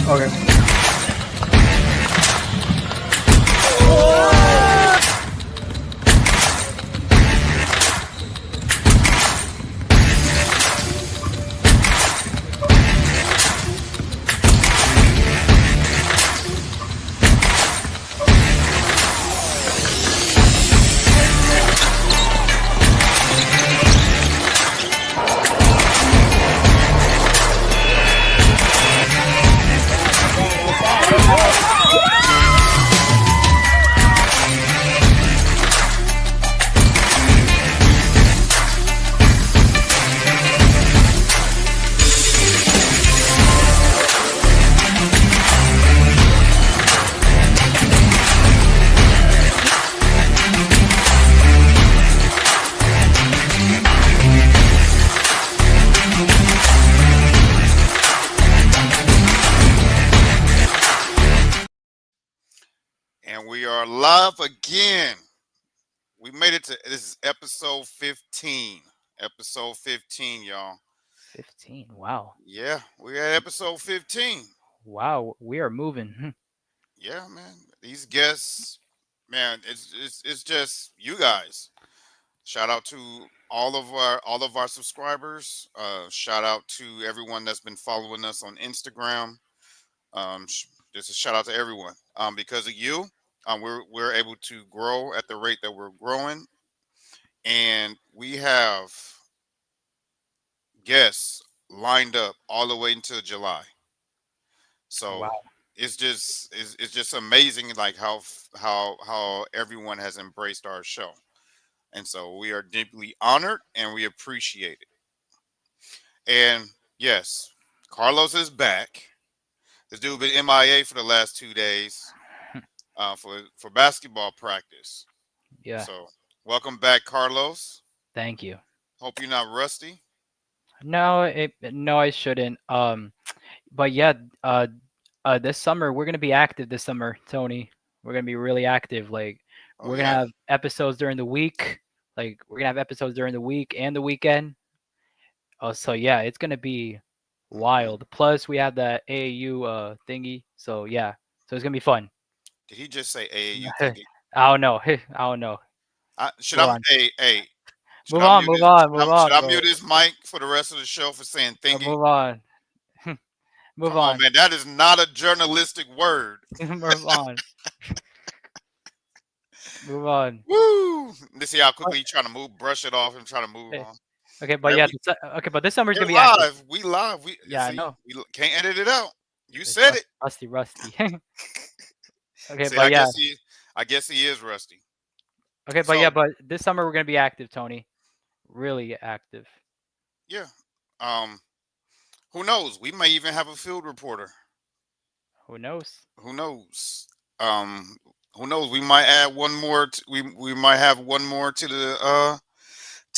Okay. And we are live again. We made it to this is episode 15. Episode 15, y'all. 15. Wow. Yeah, we're at episode 15. Wow. We are moving. Yeah, man. These guests, man, it's just you guys. Shout out to all of our subscribers. Shout out to everyone that's been following us on Instagram. Just a shout out to everyone. Because of you, we're able to grow at the rate that we're growing, and we have guests lined up all the way until July. So Wow. it's just amazing, like how everyone has embraced our show, and so we are deeply honored and we appreciate it. And yes, Carlos is back. This dude been MIA for the last 2 days for basketball practice. Yeah. So welcome back, Carlos. Thank you. Hope you're not rusty. No, I shouldn't. But yeah, this summer we're gonna be active this summer, Tony. We're gonna be really active. Like Oh we're gonna yeah. have episodes during the week. Like we're gonna have episodes during the week and the weekend. Oh, so yeah, it's gonna be Hmm. wild. Plus we have the AAU thingy. So yeah, so it's gonna be fun. Did he just say AAU thingy? I don't know. I don't know. Should Move I? on. Hey, should Move I on. mute Move his? on. Should Move I, should on, I bro. mute his mic for the rest of the show for saying thingy? Move on. Move Come on, on. man. That is not a journalistic word. Move on. Move on. Woo! Let's see how Oh, quickly you trying to move, brush it off, and trying to move eh, on. okay, but Man, yeah, okay, but this summer's we're gonna be active. live. We live. We Yeah, I see. know. Can't edit it out. You It's said it. rusty. Okay, See, but yeah, I guess he is rusty. okay, but yeah, So but this summer we're gonna be active, Tony. Really active. yeah. Um. Who knows? We may even have a field reporter. Who knows? Who knows? Um. Who knows? We might add one more. We might have one more to the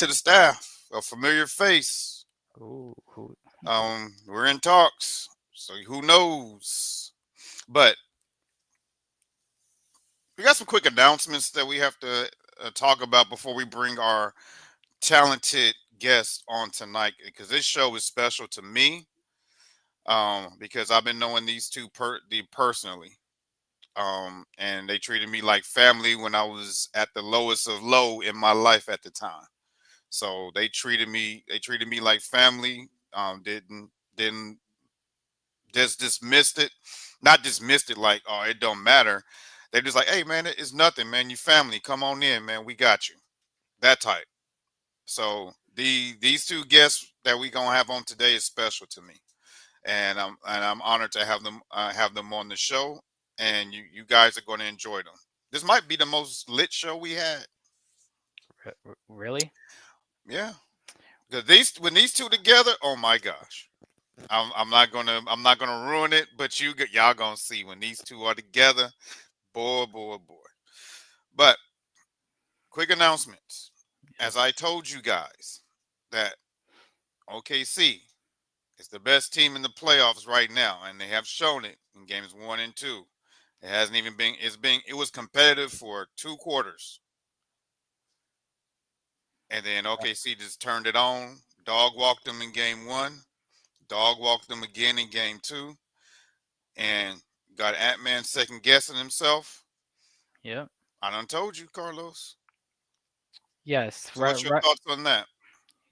staff. A familiar face. Ooh, who? We're in talks. So who knows? But we got some quick announcements that we have to talk about before we bring our talented guest on tonight, because this show is special to me, because I've been knowing these two personally, and they treated me like family when I was at the lowest of low in my life at the time. So they treated me like family. Didn't just dismissed it, not dismissed it like, oh, it don't matter. They just like, hey man, it's nothing, man. You family, come on in, man. We got you. That type. So these two guests that we gonna have on today is special to me, and I'm honored to have them on the show, and you guys are going to enjoy them. This might be the most lit show we had. Really? Yeah, because these when these two together, oh my gosh. I'm not gonna ruin it, but y'all gonna see when these two are together. Boy, boy, boy. But quick announcements. As I told you guys that OKC is the best team in the playoffs right now, and they have shown it in games 1 and 2. It hasn't even been. It was competitive for 2 quarters, and then OKC just turned it on. Dog walked them in game 1. Dog walked them again in game 2. and got Ant-Man second guessing himself. Yeah. I done told you, Carlos. Yes. So Right. what's your Right. thoughts on that?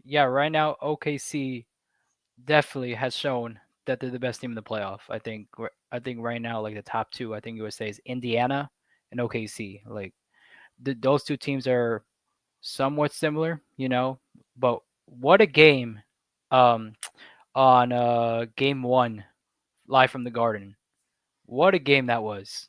Yeah. Right now, OKC definitely has shown that they're the best team in the playoff. I think right now, like the top two, I think you would say is Indiana and OKC. Like those two teams are somewhat similar, but what a game, um, on game one, live from the Garden. What a game that was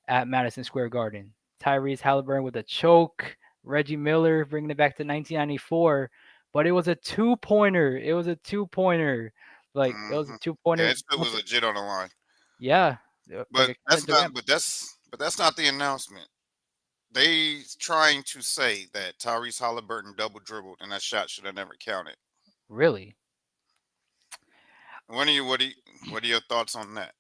at Madison Square Garden. Tyrese Halliburton with a choke, Reggie Miller bringing it back to 1994, but it was a two-pointer. It was a two-pointer. Like it was a Hmm. Yeah, two-pointer. it still was legit on the line. Yeah, like But a Kevin that's not. Durant. But that's not the announcement. They trying to say that Tyrese Halliburton double dribbled and that shot should have never counted. Really, When are you? What are your thoughts on that?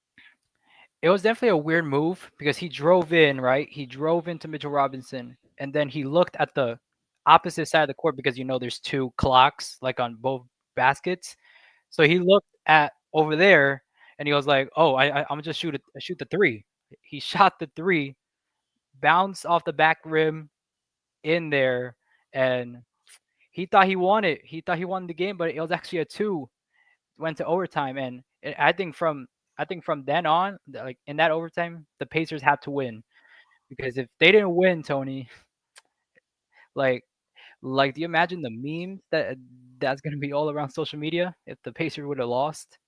it was definitely a weird move because he drove in, right? He drove into Mitchell Robinson, and then he looked at the opposite side of the court because there's two clocks like on both baskets. So he looked at over there and he was like, "Oh, I'm gonna just shoot the three." He shot the three, bounced off the back rim in there, and he thought he won it. He thought he won the game, but it was actually a two. Went to overtime, and I think from then on, like in that overtime, the Pacers had to win because if they didn't win, Tony, like do you imagine the memes that's gonna be all around social media if the Pacers would have lost?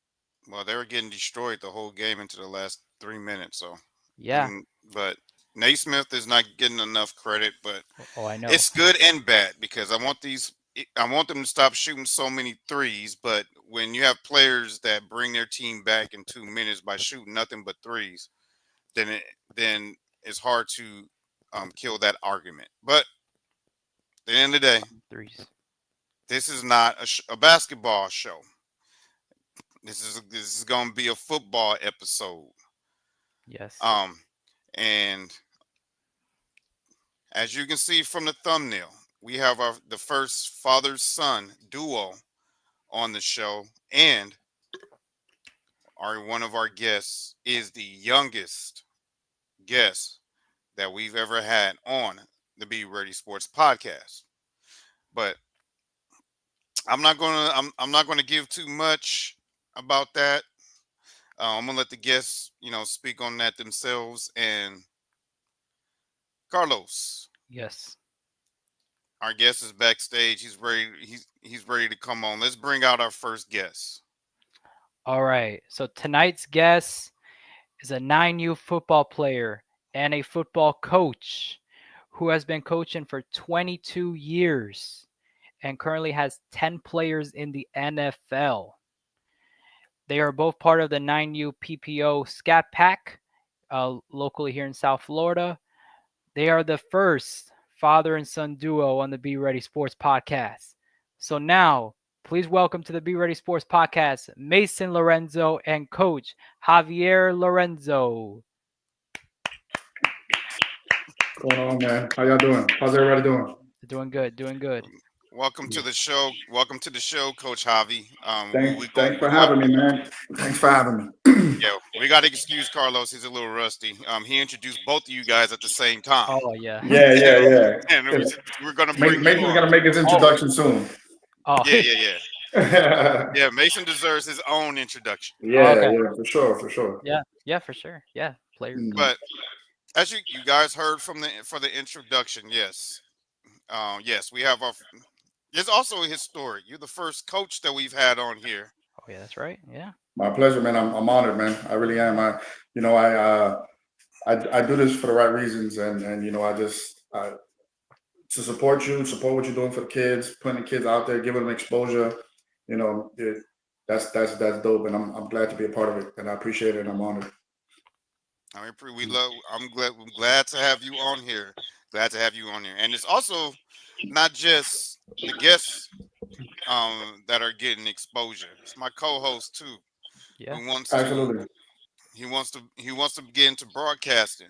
Well, they were getting destroyed the whole game into the last 3 minutes. So, Yeah. but Naismith is not getting enough credit. But Oh, I know. it's good and bad because I want them to stop shooting so many threes. But when you have players that bring their team back in 2 minutes by shooting nothing but threes, then then it's hard to kill that argument. But at the end of the day, Threes. this is not a basketball show. This is going to be a football episode. Yes. Um, and as you can see from the thumbnail, we have the first father son duo on the show, and one of our guests is the youngest guest that we've ever had on the Be Ready Sports podcast. But I'm not gonna give too much about that. I'm gonna let the guests speak on that themselves. And Carlos, Yes. our guest is backstage. He's ready. He's ready to come on. Let's bring out our first guest. All right. So tonight's guest is a 9U football player and a football coach who has been coaching for 22 years and currently has 10 players in the NFL. They are both part of the 9U PPO Scat Pack, locally here in South Florida. They are the first father and son duo on the Be Ready Sports podcast. So now, please welcome to the Be Ready Sports podcast, Mason Lorenzo and coach Javier Lorenzo. What's going on, man? How y'all doing? How's everybody doing? Doing good, doing good. Welcome to Yeah. the show. Welcome to the show, Coach Javi. Thanks, thanks for having me, man. Thanks for having me. Yeah, we got to excuse Carlos. He's a little rusty. He introduced both of you guys at the same time, Oh yeah. Yeah, yeah, and yeah. and we're gonna bring you Mason's on. gonna make his Oh, introduction soon. oh, Yeah, yeah, yeah, Yeah, yeah. Mason deserves his own introduction. okay. yeah, for sure, for sure. Yeah, yeah, for sure. Yeah, player Mm. coach. But as you guys heard from the introduction, yes, yes, we have our. There's also his story. You're the first coach that we've had on here. Oh yeah, that's right. Yeah. My pleasure, man. I'm honored, man. I really am. You know, I do this for the right reasons, and I just to support you, support what you're doing for the kids, putting the kids out there, giving them exposure. You know, that's dope, and I'm glad to be a part of it, and I appreciate it, and I'm honored. I mean, we love. I'm glad to have you on here. Glad to have you on here. And it's also not just the guests that are getting exposure. It's my co-host too, Yeah. who wants to Absolutely. he wants to get into broadcasting.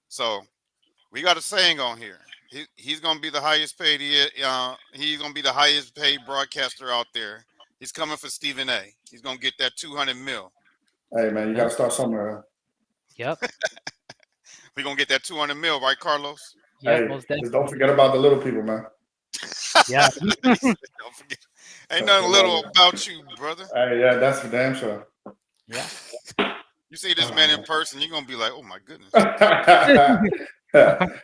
So we got a saying on here. He's gonna be the highest paid. He's gonna be the highest paid broadcaster out there. He's coming for Stephen A. He's gonna get that 200 mil. Hey man, you got Yep. to start somewhere. Yep. We gonna get that 200 mil, right, Carlos? Yep. Hey, Most just don't definitely. forget about the little people, man. Yeah. He said, don't forget. Ain't Don't nothing forget about little it. about you, brother. Hey, yeah, that's for damn sure. Yeah. You see this man in Oh, person, you're gonna be like, oh my goodness. man.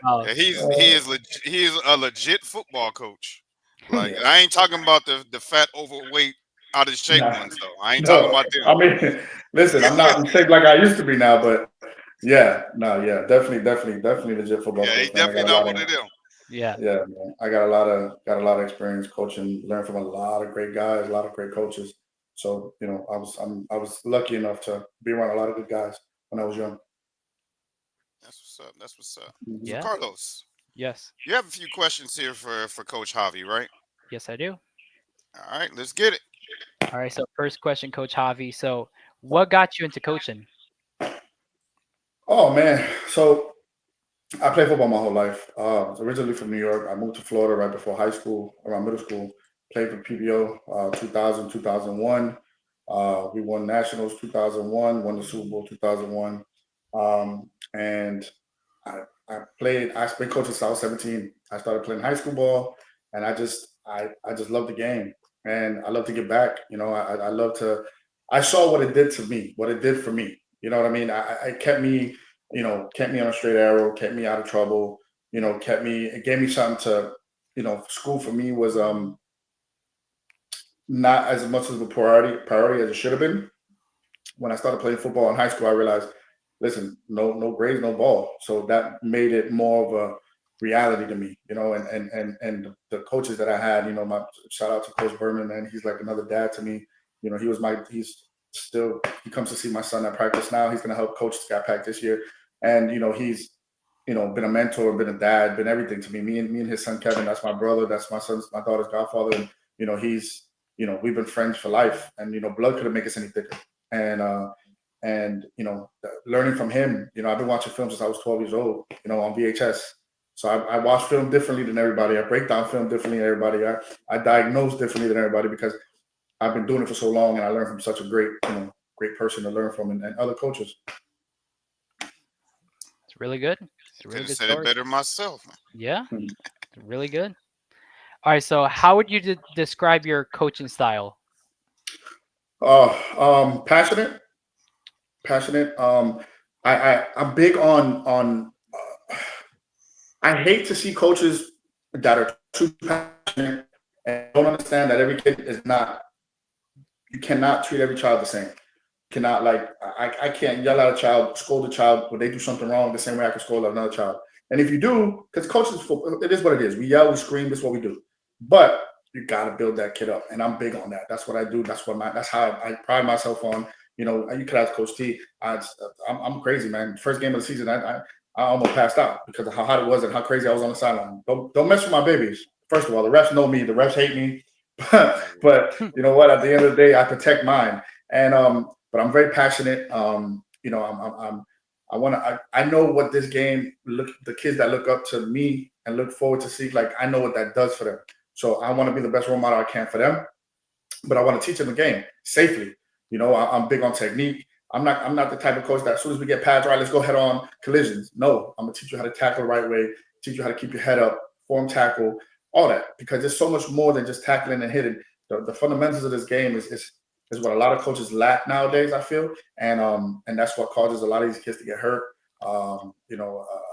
Wow. Yeah, he is a legit football coach. Like I ain't talking about the fat, overweight, out of shape Nah, ones though. I ain't talking no, about them. I mean, listen, I'm not in shape like I used to be now, but yeah, no, yeah, definitely legit football Yeah, he coach, man. I definitely got a not lot one of, of them. Yeah. yeah, man. I got a lot of experience coaching, learned from a lot of great guys, a lot of great coaches. So I was lucky enough to be around a lot of good guys when I was young. That's what's up. That's what's up. So Mhm. Yeah. Carlos, Yes. you have a few questions here for Coach Javi, right? Yes, I do. All right, let's get it. All right. So first question, Coach Javi. So, what got you into coaching? Oh man, so I played football my whole life. I was originally from New York. I moved to Florida right before high school, around middle school. Played for PBO 2000, 2001. We won nationals 2001, won the Super Bowl 2001. And I've been coaching since I was 17. I started playing high school ball, and I just love the game. And I love to get back. I love to, I saw what it did to me, what it did for me. You know what I mean? It kept me, kept me on a straight arrow, kept me out of trouble, it gave me something to, school for me was not as much of a priority as it should have been. When I started playing football in high school, I realized, listen, no grades, no ball. So that made it more of a reality to me, and the coaches that I had, my shout out to Coach Berman, man. He's like another dad to me. He comes to see my son at practice now. He's gonna help coach Scat Pack this year. And he's been a mentor, been a dad, been everything to me. Me and his son Kevin, that's my brother, that's my daughter's godfather. And he's we've been friends for life. And blood couldn't make us any thicker. And learning from him, I've been watching films since I was 12 years old, on VHS. So I watch film differently than everybody. I break down film differently than everybody. I diagnose differently than everybody because I've been doing it for so long, and I learned from such a great person to learn from, and other coaches. It's really good. It's I a could really have good said it story. better myself. Yeah. Mhm. It's really good. All right. So, how would you describe your coaching style? Passionate, passionate. I'm big on. I hate to see coaches that are too passionate and don't understand that every kid is not. You cannot treat every child the same. Cannot like I can't yell at a child, scold a child when they do something wrong the same way I can scold another child. And if you do, because coaches, it is what it is. We yell, we scream. That's what we do. But you got to build that kid up, and I'm big on that. That's what I do. That's how I pride myself on. You could ask Coach T. I'm crazy, man. First game of the season, I almost passed out because of how hot it was and how crazy I was on the sideline. Don't mess with my babies. First of all, the refs know me. The refs hate me. But you know what? At the end of the day, I protect mine. And but I'm very passionate. I want to. I know what this game look. The kids that look up to me and look forward to see, like I know what that does for them. So I want to be the best role model I can for them, but I want to teach them the game safely. I'm big on technique. I'm not the type of coach that as soon as we get pads, right, let's go head on collisions. No, I'm gonna teach you how to tackle the right way, teach you how to keep your head up, form tackle, all that, because there's so much more than just tackling and hitting. The fundamentals of this game is what a lot of coaches lack nowadays, I feel, and that's what causes a lot of these kids to get hurt. A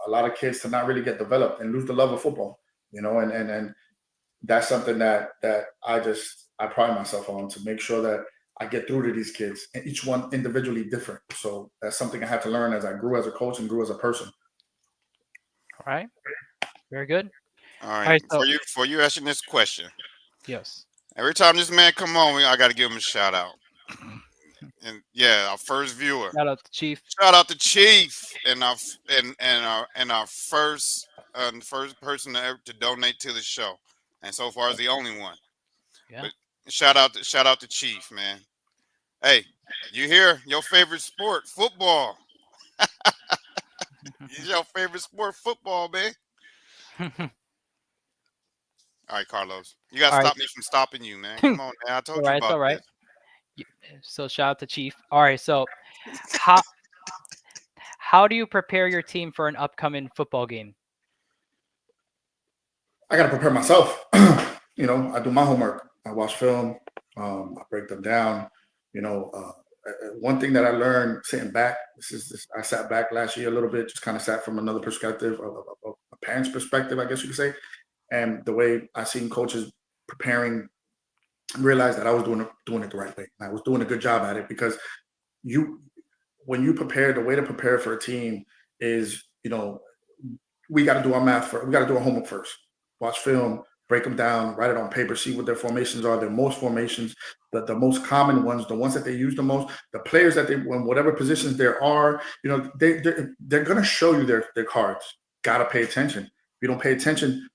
lot of kids to not really get developed and lose the love of football. And that's something that I pride myself on, to make sure that I get through to these kids, and each one individually different. So that's something I had to learn as I grew as a coach and grew as a person. All right. Very good. All All right, right. So, for you asking this question, yes. every time this man come on, I got to give him a shout out. And yeah, our first viewer, Shout out to Chief. shout out to Chief, and our first person to donate to the show, and so far is the only one. Yeah. But shout out to Chief, man. Hey, you hear your favorite sport, football? Is your favorite sport football, man? All right, Carlos, you got to All right. stop me from stopping you, man. Come on, man. I All told you right. It's about all right. this. Y- So, shout out to Chief. All right. So, How how do you prepare your team for an upcoming football game? I got to prepare myself. I do my homework. I watch film. I break them down. You know, one thing that I learned sitting back. I sat back last year a little bit, just kind of sat from another perspective, of a parent's perspective, I guess you could say. And the way I seen coaches preparing, realized that I was doing it the right way. I was doing a good job at it because you, when you prepare, the way to prepare for a team is, we got to do our math first. We got to do our homework first. Watch film, break them down, write it on paper, see what their formations are. Their most formations, the most common ones, the ones that they use the most, the players that they, when whatever positions there are, they're gonna show you their cards. Gotta pay attention. If you don't pay attention,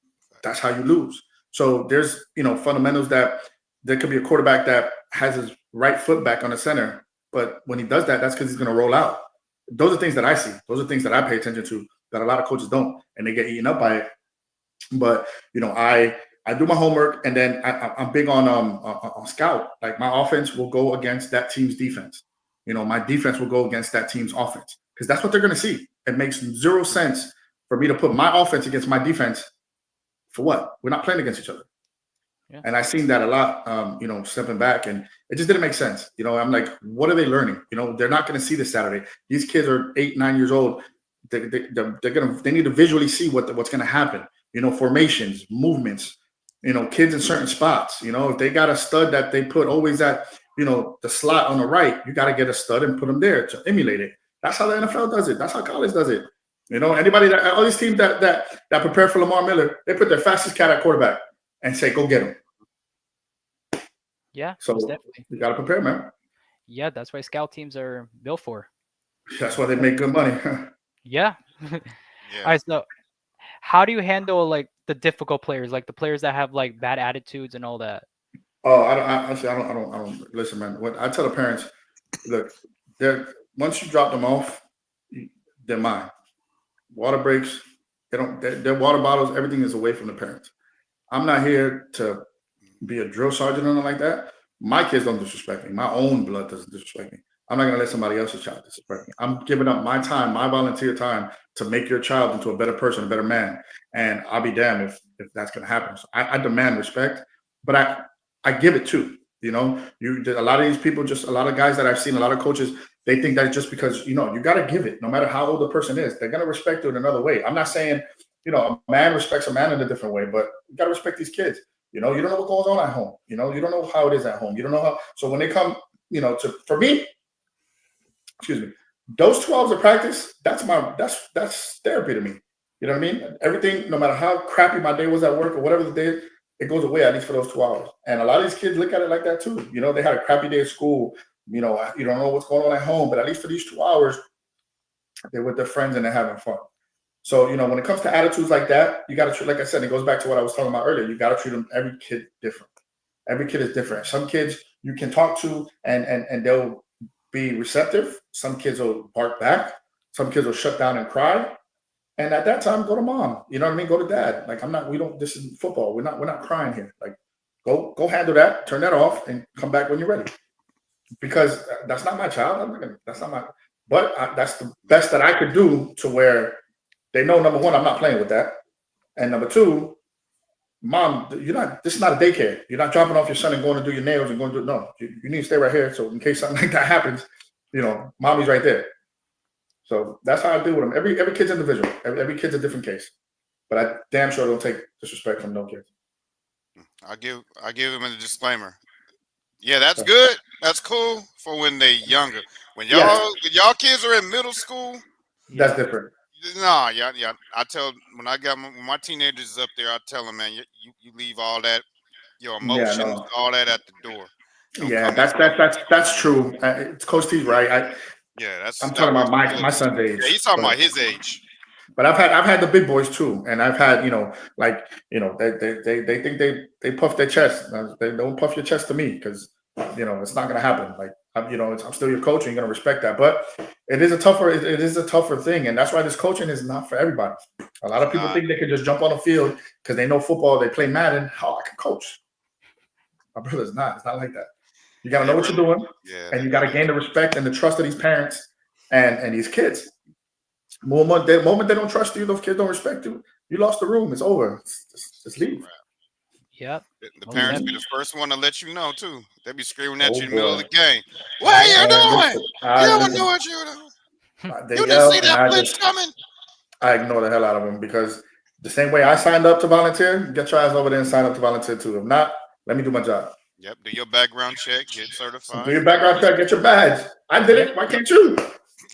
that's how you lose. So there's fundamentals that there could be a quarterback that has his right foot back on the center, but when he does that, that's because he's gonna roll out. Those are things that I see. Those are things that I pay attention to that a lot of coaches don't, and they get eaten up by it. But I do my homework, and then I'm big on scout. Like my offense will go against that team's defense. My defense will go against that team's offense because that's what they're going to see. It makes zero sense for me to put my offense against my defense. For what? We're not playing against each other. Yeah. And I seen that a lot, stepping back, and it just didn't make sense. I'm like, what are they learning? They're not going to see this Saturday. These kids are 8, 9 years old. They need to visually see what's going to happen. Formations, movements. Kids in certain spots. If they got a stud that they put always at the slot on the right, you got to get a stud and put them there to emulate it. That's how the NFL does it. That's how college does it. Anybody that all these teams that prepare for Lamar Miller, they put their fastest cat at quarterback and say, "Go get him." Yeah, So most definitely. you got to prepare, man. Yeah, that's why scout teams are built for. That's why they make good money. Yeah. All Yeah. right, so how do you handle like the difficult players, like the players that have like bad attitudes and all that? Oh, actually, I don't listen, man. What I tell the parents, look, they're once you drop them off, they're mine. Water breaks, they don't. Their water bottles, everything is away from the parents. I'm not here to be a drill sergeant or anything like that. My kids don't disrespect me. My own blood doesn't disrespect me. I'm not gonna let somebody else's child disrespect me. I'm giving up my time, my volunteer time, to make your child into a better person, a better man. And I'll be damned if that's gonna happen. So I demand respect, but I give it too. A lot of these people, just a lot of guys that I've seen, a lot of coaches, they think that just because you gotta give it, no matter how old the person is, they're gonna respect you in another way. I'm not saying a man respects a man in a different way, but you gotta respect these kids. You don't know what goes on at home. You don't know how it is at home. You don't know how. So when they come, for me, excuse me, those 2 hours of practice, that's therapy to me. You know what I mean? Everything, no matter how crappy my day was at work or whatever the day, it goes away at least for those 2 hours. And a lot of these kids look at it like that too. They had a crappy day at school. You don't know what's going on at home, but at least for these 2 hours, they're with their friends and they're having fun. So, when it comes to attitudes like that, you got to treat, like I said, it goes back to what I was talking about earlier. You got to treat them, every kid different. Every kid is different. Some kids you can talk to and they'll be receptive. Some kids will bark back. Some kids will shut down and cry. And at that time, go to mom. You know what I mean? Go to dad. Like, this is football. We're not crying here. Like, go handle that, turn that off, and come back when you're ready. Because that's not my child. That's not my, but that's the best that I could do to where they know, number one, I'm not playing with that. And number two, mom, this is not a daycare. You're not dropping off your son and going to do your nails and going to do, no, you need to stay right here. So in case something like that happens, mommy's right there. So that's how I deal with them. Every kid's individual. Every kid's a different case. But I damn sure don't take disrespect from no kids. I give him a disclaimer. Yeah, that's good. That's cool for when they're younger. When y'all kids are in middle school, That's different. nah, yeah. I tell when I got my teenagers up there, I tell them, man, you leave all that, your Yeah, emotions, no. all that at the door. Don't Yeah, come in. that's true. Coach T's right. Yeah, I'm that talking was about my good. son's Yeah, age, he's talking but about his age. I've had the big boys too, and I've had like they think they puff their chest. They don't puff your chest to me because it's not gonna happen. Like I'm still your coach, and you're gonna respect that. But it is a tougher thing, and that's why this coaching is not for everybody. A lot It's of people not. think they can just jump on the field because they know football, they play Madden. Oh, I can coach. My brother, it's not. It's not like that. You got to know It what you're really, doing, yeah, and you got to really gain do. the respect and the trust of these parents and these kids. The moment they don't trust you, those kids don't respect you. You lost the room. It's over. Just It's a leave. wrap. Yep. The Most parents be Hmm. the definitely. first one to let you know too. They be screaming at you Oh in the middle of boy. the game. What are Yep. you And doing? listen, You I don't know listen. what you're doing. They You didn't see yell, and that I blitz just coming. I ignore the hell out of them because the same way I signed up to volunteer, get your ass over there and sign up to volunteer too. If not, let me do my job. Yep, do your background check, get Do certified, your and go. background check, get your badge. I did Yep. it. Why Yep, can't you?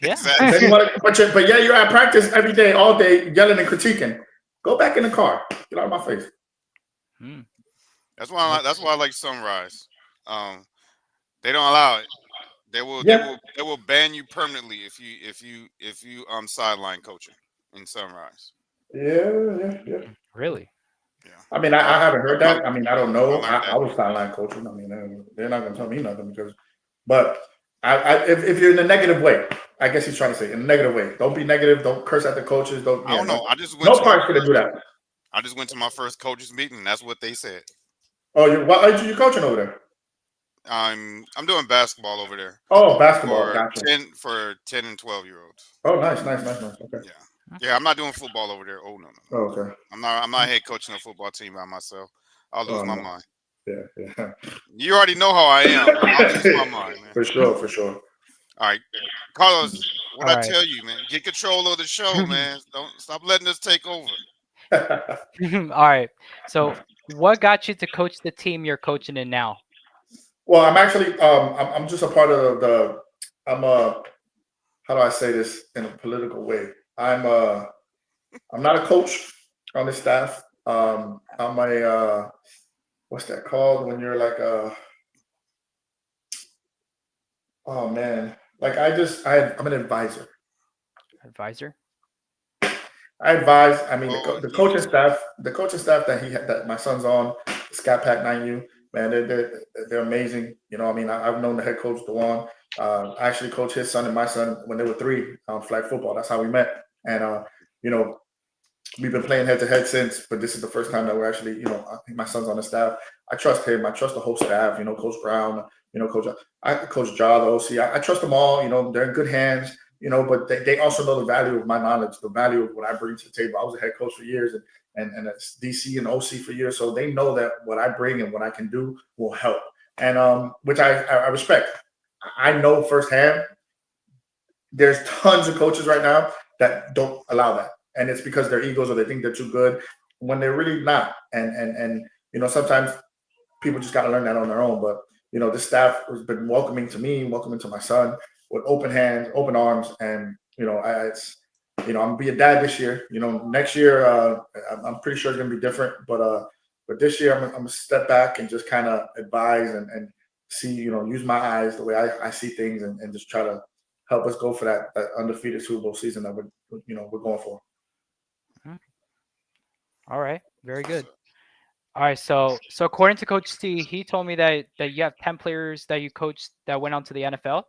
Yeah. And then exactly. you want to, but yeah, you're at practice every day, all day, yelling and critiquing. Go back in the car. Get out of my face. Hmm. That's why. Most That's why I like Sunrise. Um, they don't allow it. They will. They Yeah, will. They will ban you permanently if you sideline coaching in Sunrise. yeah. really. Yeah, I mean, I I haven't heard I, that. I mean, I don't I know. learned I that. was sideline coaching. I mean, they're not going to tell me nothing because, but if you're in a negative way, I guess he's trying to say in a negative way. Don't be negative. Don't curse at the coaches. Don't, I yeah, don't know. no, I just went no to my parts going to do first. that. I just went to my first coaches meeting. And that's what they said. Oh, what age are you coaching over there? I'm doing basketball over there Oh, basketball. for Gotcha. 10 and 12 year olds. Oh, nice. Okay. Yeah, yeah. I'm not doing football over there. Oh no, no, no. Oh, okay. I'm not head coaching a football team by myself. I'll lose Oh, my no. mind. Yeah. You already know how I am. I'll lose my mind, man. For sure, for sure. All right, Carlos. What All I right. tell you, man, get control of the show, man. Don't stop letting us take over. All right. So, what got you to coach the team you're coaching in now? Well, I'm actually I'm just a part of the I'm how do I say this in a political way? I'm not a coach on the staff. I'm a what's that called when you're like oh man, like I'm an advisor. Advisor. I advise. I mean, Oh, the he's coaching staff, that that my son's on, Scat Pack 9U, man, they're amazing. You know, I mean, I've known the head coach Dewan. I actually coached his son and my son when they were three flag football. That's how we met, and you know, we've been playing head to head since. But this is the first time that we're actually, I think my son's on the staff. I trust him. I trust the whole staff. You know, Coach Brown. You know, Coach Jaw, the OC. I trust them all. You know, they're in good hands. You know, but they also know the value of my knowledge, the value of what I bring to the table. I was a head coach for years and a DC and OC for years, so they know that what I bring and what I can do will help, and which I respect. I know firsthand there's tons of coaches right now that don't allow that, and it's because their egos or they think they're too good when they're really not. And sometimes people just got to learn that on their own. But the staff has been welcoming to me, welcoming to my son with open hands, open arms, and I'm gonna be a dad this year. Next year I'm pretty sure it's gonna be different, but this year I'm gonna step back and just kind of advise and see, use my eyes the way I see things and just try to help us go for that undefeated Super Bowl season that we're going for. Mhm. All right. Very yes, good. sir. All right. So according to Coach T, he told me that you have 10 players that you coached that went on to the NFL.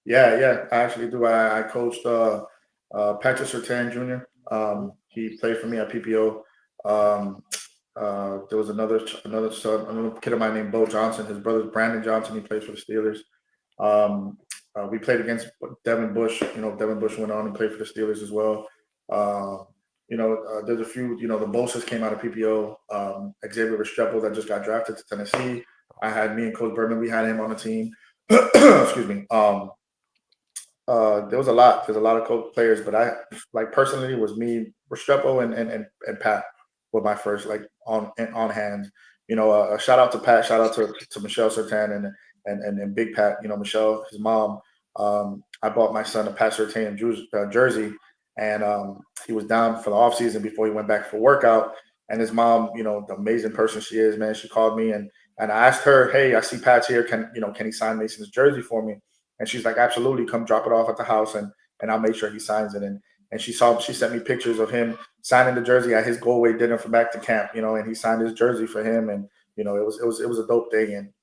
Yeah, I actually do. I coached Patrick Surtain Jr. He played for me at PPO. Um, there was another kid of mine named Bo Johnson. His brother's Brandon Johnson. He plays for the Steelers. Um, we played against Devin Bush. Devin Bush went on and played for the Steelers as well. There's a few. The Bosa's came out of PPO. Xavier Restrepo that just got drafted to Tennessee. I had me and Coach Berman. We had him on the team. Excuse me. There was a lot. There's a lot of players, but I like personally it was me, Restrepo, and Pat were my first like on hand. A shout out to Pat, shout out to Michelle Sertan and Big Pat. Michelle, his mom. I bought my son a Pat Sertan jersey, and he was down for the off season before he went back for workout. And his mom, the amazing person she is, man, she called me and I asked her, hey, I see Pat's here. Can he sign Mason's jersey for me? And she's like, absolutely, come drop it off at the house and I'll make sure he signs it. And she sent me pictures of him signing the jersey at his go away dinner for back to camp, and he signed his jersey for him. And, it was a dope thing. And,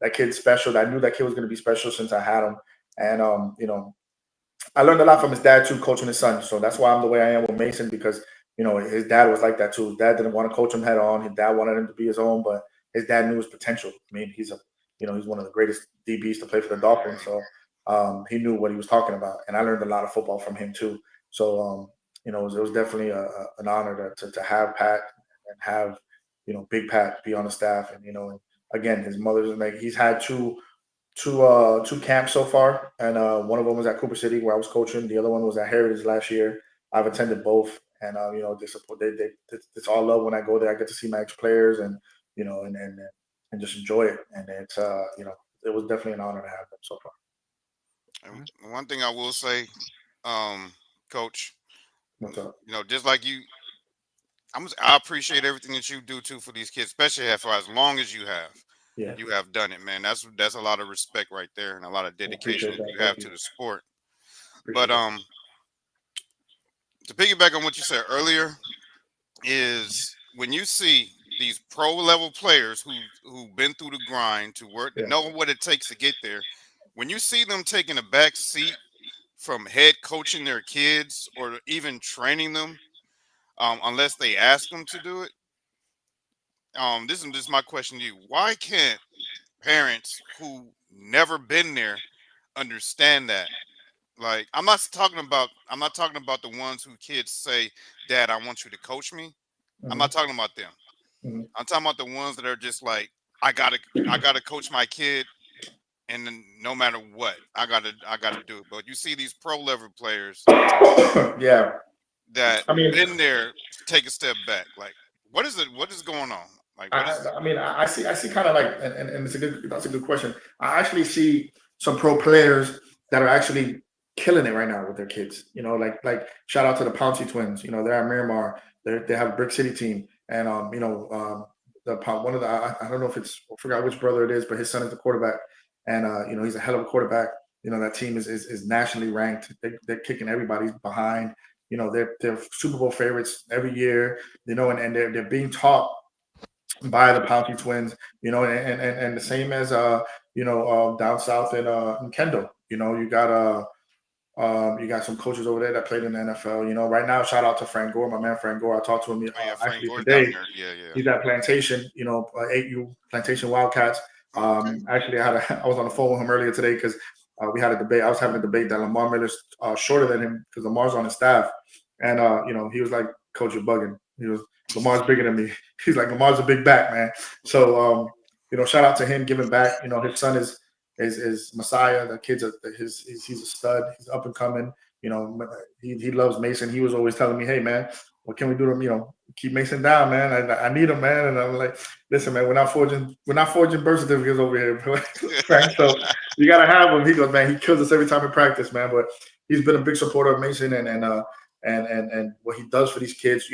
that kid's special. I knew that kid was going to be special since I had him. And, I learned a lot from his dad too, coaching his son. So that's why I'm the way I am with Mason because, his dad was like that too. His dad didn't want to coach him head on. His dad wanted him to be his own, but his dad knew his potential. I mean, he's one of the greatest DBs to play for the Dolphins. So he knew what he was talking about, and I learned a lot of football from him too. So it was definitely an honor to have Pat and have Big Pat be on the staff, and and again, his mother's like he's had two camps so far, and one of them was at Cooper City where I was coaching. The other one was at Heritage last year. I've attended both, and they support. It's all love when I go there. I get to see my ex players, and and just enjoy it. And it was definitely an honor to have them so far. And one thing I will say, um, Coach, What's up? just like you, I appreciate everything that you do too for these kids, especially for as long as you have. Yeah, You have done it, man. That's a lot of respect right there, and a lot of I dedication appreciate that that. you have Thank to you. the sport. But Appreciate that. to piggyback on what you said earlier, is when you see these pro level players who've been through the grind to work, Yeah. know what it takes to get there. When you see them taking a back seat from head coaching their kids or even training them, unless they ask them to do it. This is my question to you. Why can't parents who never been there understand that? Like, I'm not talking about the ones who kids say, "Dad, I want you to coach me." I'm Hmm. not talking about them. Hmm. I'm talking about the ones that are just like, I gotta coach my kid, and then no matter what, I gotta do it. But you see these pro level players Yeah. that I mean, been there take a step back. Like, what is it? What is going on? Like, what is? I see kind of like, and that's a good question. I actually see some pro players that are actually killing it right now with their kids. Like shout out to the Pouncey twins. They're at Miramar. They have a Brick City team, and one of the I don't know if it's I forgot which brother it is, but his son is the quarterback, and he's a hell of a quarterback. That team is nationally ranked. They're kicking everybody's behind. They're Super Bowl favorites every year. And they're being taught by the Pouncey twins, and the same as down south in Kendall. You got some coaches over there that played in the NFL. Right now, shout out to Frank Gore, my man Frank Gore. I talked to him Oh yeah, Frank actually Gore's down today. there. Yeah, yeah. He's at Plantation, 8U Plantation Wildcats. Oh, okay. Actually, I was on the phone with him earlier today because we had a debate. I was having a debate that Lamar Miller's shorter than him because Lamar's on his staff, and he was like, "Coach, you're bugging." He was Lamar's bigger than me. He's like, Lamar's a big back, man. So shout out to him giving back. His son is Messiah. The kid's he's a stud. He's up and coming. He loves Mason. He was always telling me, "Hey, man, what can we do to keep Mason down, man? I need him, man." And I'm like, "Listen, man, we're not forging birth certificates over here, bro." Frank. So you gotta have him. He goes, man. He kills us every time in practice, man. But he's been a big supporter of Mason and what he does for these kids.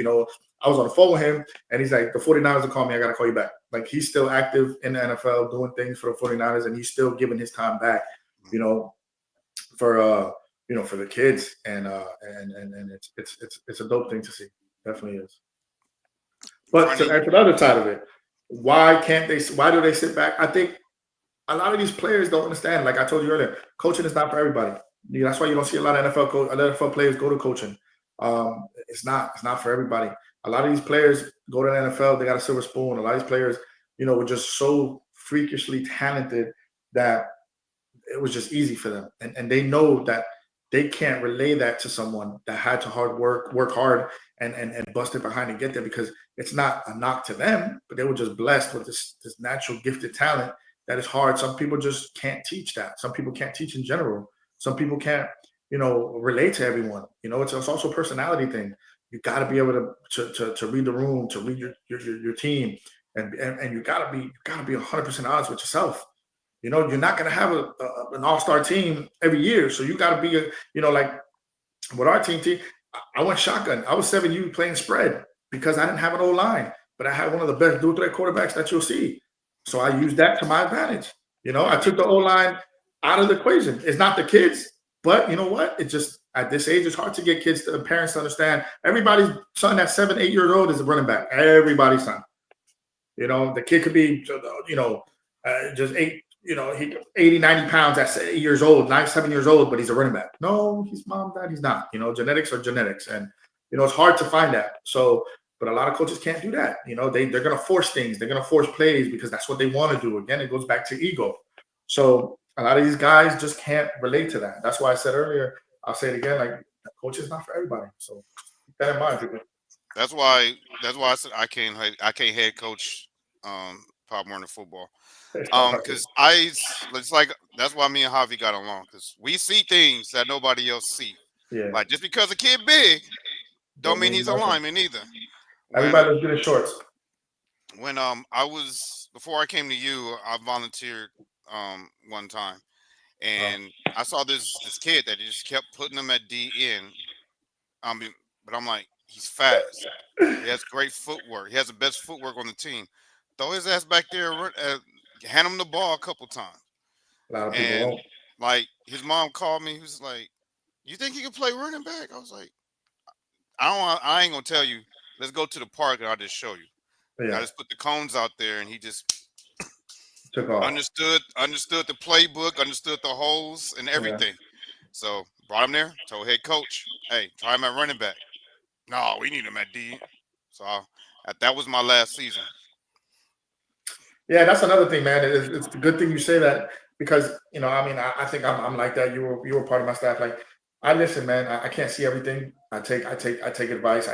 I was on the phone with him, and he's like, "The 49ers will call me. I gotta call you back." Like he's still active in the NFL, doing things for the 49ers, and he's still giving his time back. You know, for for the kids, and it's a dope thing to see. Definitely is. But to Funny. answer the other side of it, why can't they? Why do they sit back? I think a lot of these players don't understand. Like I told you earlier, coaching is not for everybody. That's why you don't see a lot of NFL players go to coaching. It's not. It's not for everybody. A lot of these players go to the NFL. They got a silver spoon. A lot of these players, were just so freakishly talented that it was just easy for them, and they know that they can't relay that to someone that had to work hard, and bust it behind and get there, because it's not a knock to them, but they were just blessed with this natural gifted talent that is hard. Some people just can't teach that. Some people can't teach in general. Some people can't relate to everyone. It's also a personality thing. You got to be able to read the room, to read your team, and you gotta be 100% honest with yourself. You're not going to have an all-star team every year. So you got to be, like with our team, I went shotgun. I was 7U playing spread because I didn't have an O-line, but I had one of the best dual threat quarterbacks that you'll see. So I used that to my advantage. I took the O-line out of the equation. It's not the kids, but you know what? It just, at this age, it's hard to get parents to understand. Everybody's son that's 7, 8 years old is a running back. Everybody's son. The kid could be, just he 80, 90 pounds at 8 years old, 7 years old, but he's a running back. No, he's mom, dad, he's not. Genetics are genetics. And, it's hard to find that. So, But a lot of coaches can't do that. They're going to force things. They're going to force plays because that's what they want to do. Again, it goes back to ego. So a lot of these guys just can't relate to that. That's why I said earlier, I'll say it again, like coach is not for everybody. So keep that in mind, people. That's why I said I can't head coach Pop Warner football. It's not hard. Because it's like that's why me and Javi got along because we see things that nobody else see. Yeah. Like just because a kid big, don't Don't mean mean he's a nothing. lineman either. When Everybody looks good in shorts. I was before I came to you, I volunteered one time, Oh. and I saw this kid that just kept putting him at DN. I mean, but I'm like, he's fast. He has great footwork. He has the best footwork on the team. Throw his ass back there, hand him the ball a couple times. A lot of people And won't. like his mom called me. He was like, "You think he can play running back?" I was like, "I don't. I ain't gonna tell you. Let's go to the park and I'll just show you." And I Yeah. just put the cones out there, and he just Took off. understood the playbook, understood the holes and Yeah. everything. So brought him there. Told head coach, "Hey, try him at running back." No, we need him at D. So that was my last season. Yeah, that's another thing, man. It's a good thing you say that because I mean, I think I'm like that. You were part of my staff. Like, I listen, man. I can't see everything. I take advice.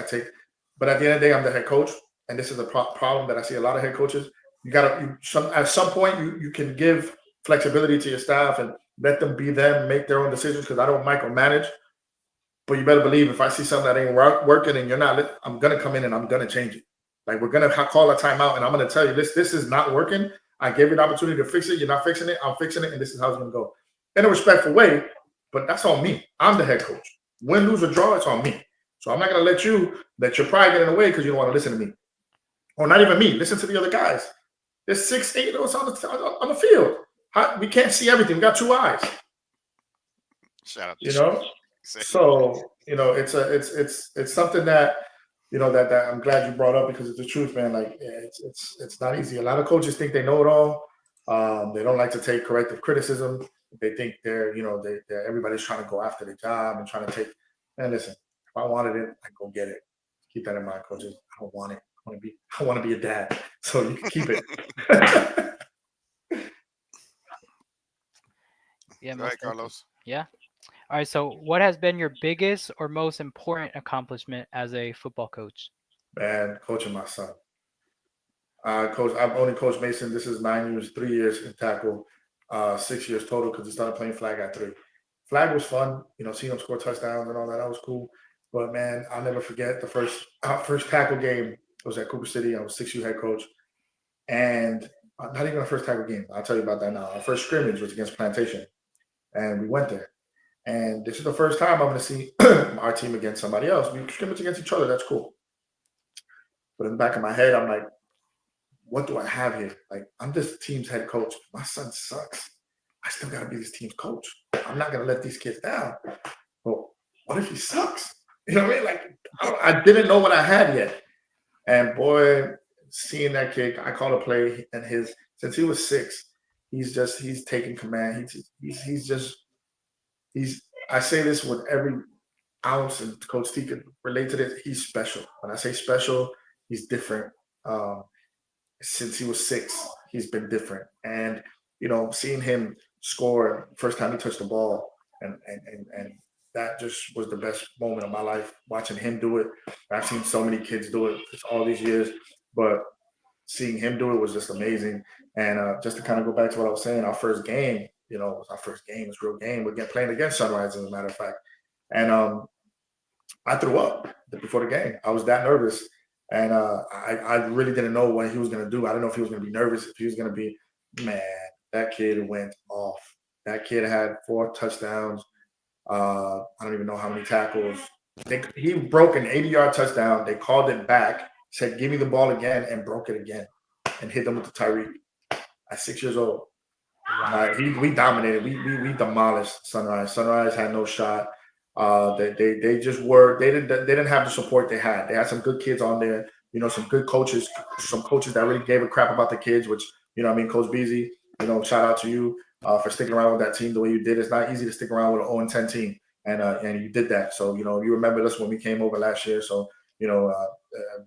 But at the end of the day, I'm the head coach, and this is a problem that I see a lot of head coaches. You gotta at some point you can give flexibility to your staff and let them be them, make their own decisions. Because I don't micromanage. But you better believe if I see something that ain't working and you're not, I'm gonna come in and I'm gonna change it. Like we're gonna call a timeout and I'm gonna tell you this is not working. I gave you the opportunity to fix it. You're not fixing it. I'm fixing it, and this is how it's gonna go in a respectful way. But that's on me. I'm the head coach. Win, lose, or draw, it's on me. So I'm not gonna let your pride get in the way because you don't want to listen to me, or not even me. Listen to the other guys. There's 6, 8 of us on the field. We can't see everything. We got 2 eyes. Shout out to You know, say. so it's something that that I'm glad you brought up because it's the truth, man. Like it's not easy. A lot of coaches think they know it all. They don't like to take corrective criticism. They think they're everybody's trying to go after the job and trying to take. Man, listen, if I wanted it, I go get it. Keep that in mind, coaches. I don't want it. I want to be a dad, so you can keep it. Yeah, Go ahead, most definitely. Carlos. Yeah. All right. So, what has been your biggest or most important accomplishment as a football coach? Man, coaching my son. I've only coached Mason. This is 9 years, 3 years in tackle, 6 years total because he started playing flag at 3. Flag was fun, seeing him score touchdowns and all that. That was cool. But man, I'll never forget the first tackle game was at Cooper City. I was 6U head coach, and not even our first tackle game. I'll tell you about that now. Our first scrimmage was against Plantation, and we went there. And this is the first time I'm going to see our team against somebody else. We scrimmage against each other. That's cool. But in the back of my head, I'm like, what do I have here? Like, I'm this team's head coach. My son sucks. I still got to be this team's coach. I'm not going to let these kids down. But what if he sucks? You know what I mean? Like, I didn't know what I had yet. And boy, seeing that kid, I called a play, and since he was 6, he's taking command. He's. I say this with every ounce, and Coach T could relate to this. He's special. When I say special, he's different. Since he was 6, he's been different. And seeing him score first time he touched the ball, and that just was the best moment of my life. Watching him do it, I've seen so many kids do it all these years, but seeing him do it was just amazing. And just to kind of go back to what I was saying, our first game, was our first game, it was a real game. We're playing against Sunrise, as a matter of fact. And I threw up before the game. I was that nervous. And I really didn't know what he was going to do. I didn't know if he was going to be nervous, if he was going to be, man, that kid went off. That kid had 4 touchdowns. I don't even know how many tackles. He broke an 80-yard touchdown. They called it back, said, give me the ball again, and broke it again and hit them with the Tyreek at 6 years old. Wow. We dominated. We demolished Sunrise. Sunrise had no shot. They just were they didn't have the support they had. They had some good kids on there, some good coaches, some coaches that really gave a crap about the kids, which I mean, Coach Beasy, shout out to you for sticking around with that team the way you did. It's not easy to stick around with an 0-10 team, and you did that. So you remember us when we came over last year. So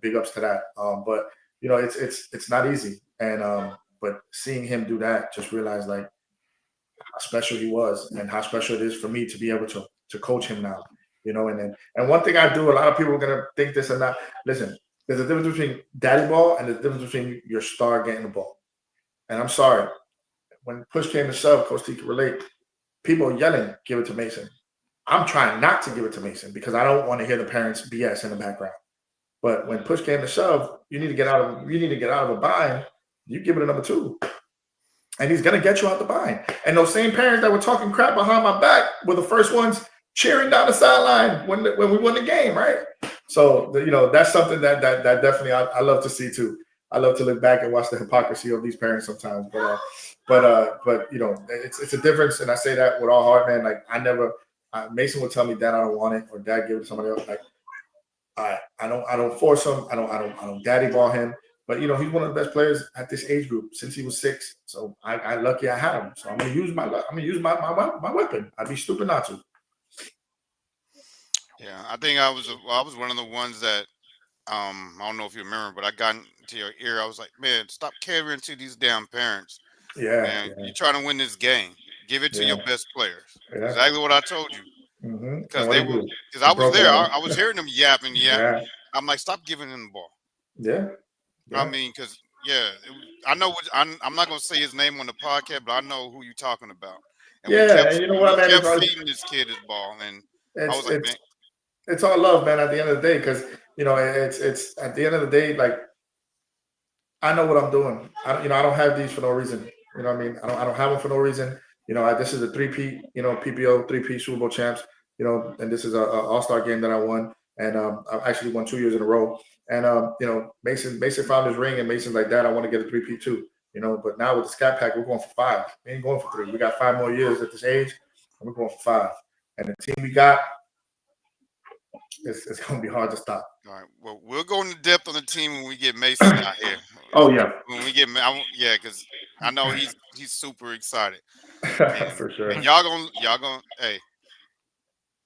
big ups to that. But it's not easy, and but seeing him do that, just realized like how special he was and how special it is for me to be able to coach him now. And one thing I do, a lot of people are gonna think this or not. Listen, there's a difference between daddy ball and there's a difference between your star getting the ball. And I'm sorry, when push came to shove, Coach T can relate. People yelling, "Give it to Mason." I'm trying not to give it to Mason because I don't want to hear the parents BS in the background. But when push came to shove, you need to get out of a bind. You give it a number two, and he's gonna get you out the bind. And those same parents that were talking crap behind my back were the first ones cheering down the sideline when we won the game, right? So that's something that definitely I love to see too. I love to look back and watch the hypocrisy of these parents sometimes, but it's a difference, and I say that with all heart, man. Like I never, Mason would tell me, "Dad, I don't want it," or "Dad, give it to somebody else." Like I don't force him. I don't daddy ball him. But he's one of the best players at this age group since he was 6. So I lucky I had him. So I'm gonna use my weapon. I'd be stupid not to. Yeah, I think I was one of the ones that I don't know if you remember, but I got into your ear. I was like, man, stop catering to these damn parents. Yeah, Man, yeah, you're trying to win this game. Give it to yeah, your best players. yeah. Exactly what I told you. And Because what they he were do? because He I was broke it there. out. I was hearing them yapping, yap. Yeah, I'm like, stop giving him the ball. yeah, I yeah, mean, because yeah, I know what I'm not gonna say his name on the podcast, but I know who you're talking about. And we yeah. kept And you know we what, man? kept feeding this kid his ball, and I It's was like, man, it's it's all love, man. At the end of the day, because it's at the end of the day, like I know what I'm doing. I don't have these for no reason. You know what I mean? I don't have them for no reason. This is a three-peat, PPO three-peat Super Bowl champs. And this is a All-Star game that I won, and I've actually won 2 years in a row. And Mason found his ring, and Mason's like, "Dad, I want to get a three-peat too." But now with the Scat Pack, we're going for 5. We ain't going for 3. We got 5 more years at this age, and we're going for 5. And the team we got, it's going to be hard to stop. all right, well, we'll go into depth on the team when we get Mason out here. Oh yeah, When we get, yeah, because I know he's super excited, and for sure. and y'all gonna, hey,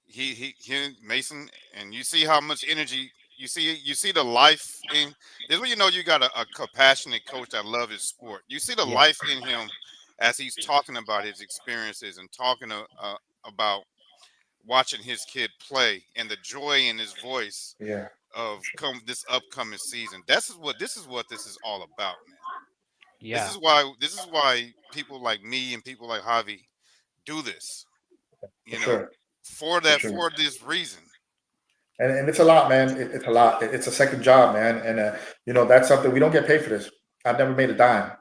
he Mason, and you see how much energy you see the life in this. When you know you got a compassionate coach that loves his sport. You see the Yeah, life in him as he's talking about his experiences and talking about watching his kid play and the joy in his voice Yeah, of come this upcoming season. This is all about, man. This yeah, is why people like me and people like Javi do this. for You know, sure, for for that sure. for this reason. And it's a lot, man. It's a lot. It's a second job, man. And that's something we don't get paid for this. I've never made a dime.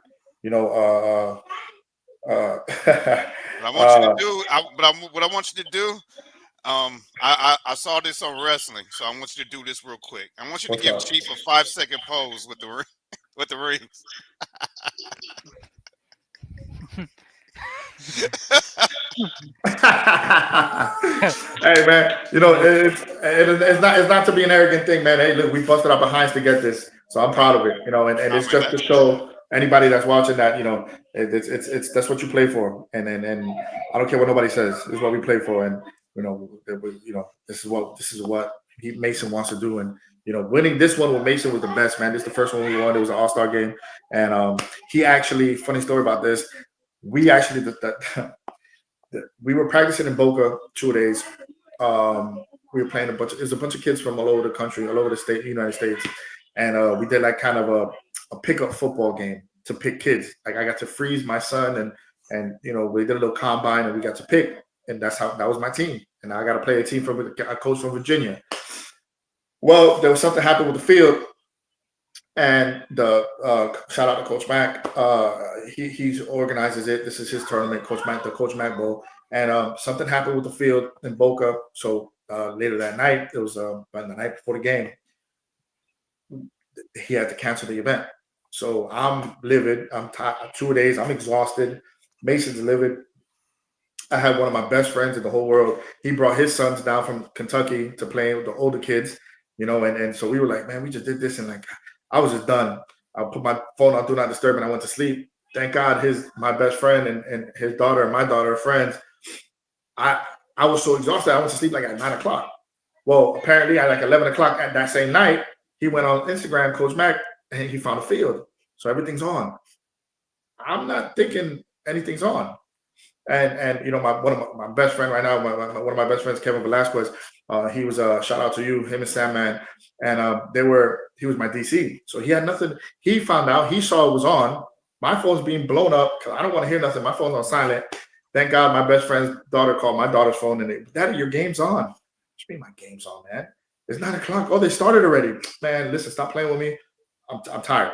You know, But I want you to uh, do. What I want you to do. I saw this on wrestling, so I want you to do this real quick. I want you to what's give up? Chief a 5-second pose with the with the rings. Hey man, it's not to be an arrogant thing, man. Hey, look, we busted our behinds to get this, so I'm proud of it. And Nah, it's man, just to show anybody that's watching that it's that's what you play for, and I don't care what nobody says. This is what we play for, and this is what Mason wants to do, and winning this one with Mason was the best, man. This is the first one we won. It was an All Star game, and he actually funny story about this. We actually we were practicing in Boca 2 days. We were playing there's a bunch of kids from all over the country, all over the United States, and we did like kind of a pickup football game to pick kids. Like I got to freeze my son, and we did a little combine, and we got to pick, and that was my team, and I got to play a team from a coach from Virginia. Well, there was something happened with the field, and the shout out to Coach Mac. He organizes it. This is his tournament, Coach Mac, the Coach Mac Bowl. And something happened with the field in Boca. So later that night, it was the night before the game, he had to cancel the event. So I'm livid. I'm tired. 2 days. I'm exhausted. Mason's livid. I had one of my best friends in the whole world. He brought his sons down from Kentucky to play with the older kids, and so we were like, man, we just did this, and like I was just done. I put my phone on do not disturb, and I went to sleep. Thank God, my best friend and his daughter and my daughter are friends. I was so exhausted, I went to sleep like at 9 o'clock. Well, apparently at like 11 o'clock at that same night, He went on Instagram, Coach Mac, and he found a field. So everything's on. I'm not thinking anything's on. And my one of my best friend right now, one of my best friends, Kevin Velasquez, he was shout out to you, him and Sandman, and he was my DC, so he had nothing. He found out, he saw it was on. My phone's being blown up because I don't want to hear nothing. My phone's on silent. Thank God, my best friend's daughter called my daughter's phone and Daddy, your game's on. What you mean my game's on, man? It's 9 o'clock. Oh, they started already, man. Listen, stop playing with me. I'm tired.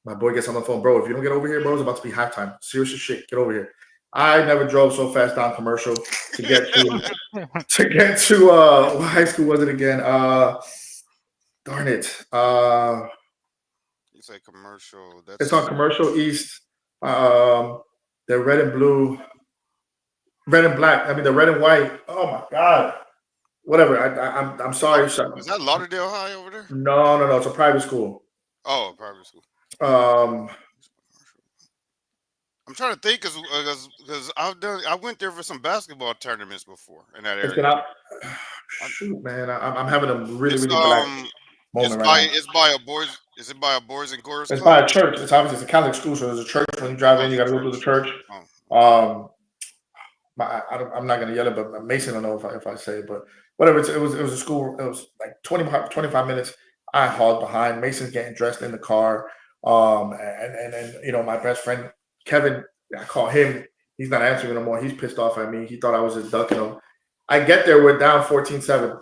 My boy gets on the phone, bro. If you don't get over here, bro, it's about to be halftime. Serious as shit. Get over here. I never drove so fast down Commercial to get to what high school was it again? Darn it. You say commercial. It's on That's Commercial East. Um, the red and blue, red and black. I mean the red and white. Oh my god. Whatever. I'm sorry. is that Lauderdale High over there? No. It's a private school. Oh, private school. Um, I'm trying to think because I went there for some basketball tournaments before in that it's been area. out. I- Shoot, man. I'm having a really It's really black moment right now. it's by a boys. Is it by a boys and girls It's by club? a church. It's obviously it's a Catholic school, so there's a church. When you drive Oh, in, you it's got a to go through the church. church. Oh, Um, I'm not gonna yell it, but Mason, I don't know if I say it, but whatever. It was a school. It was like 25 minutes. I hauled behind. Mason's getting dressed in the car. And my best friend Kevin, I call him. He's not answering no more. He's pissed off at me. He thought I was just ducking him. I get there. We're down 14-7.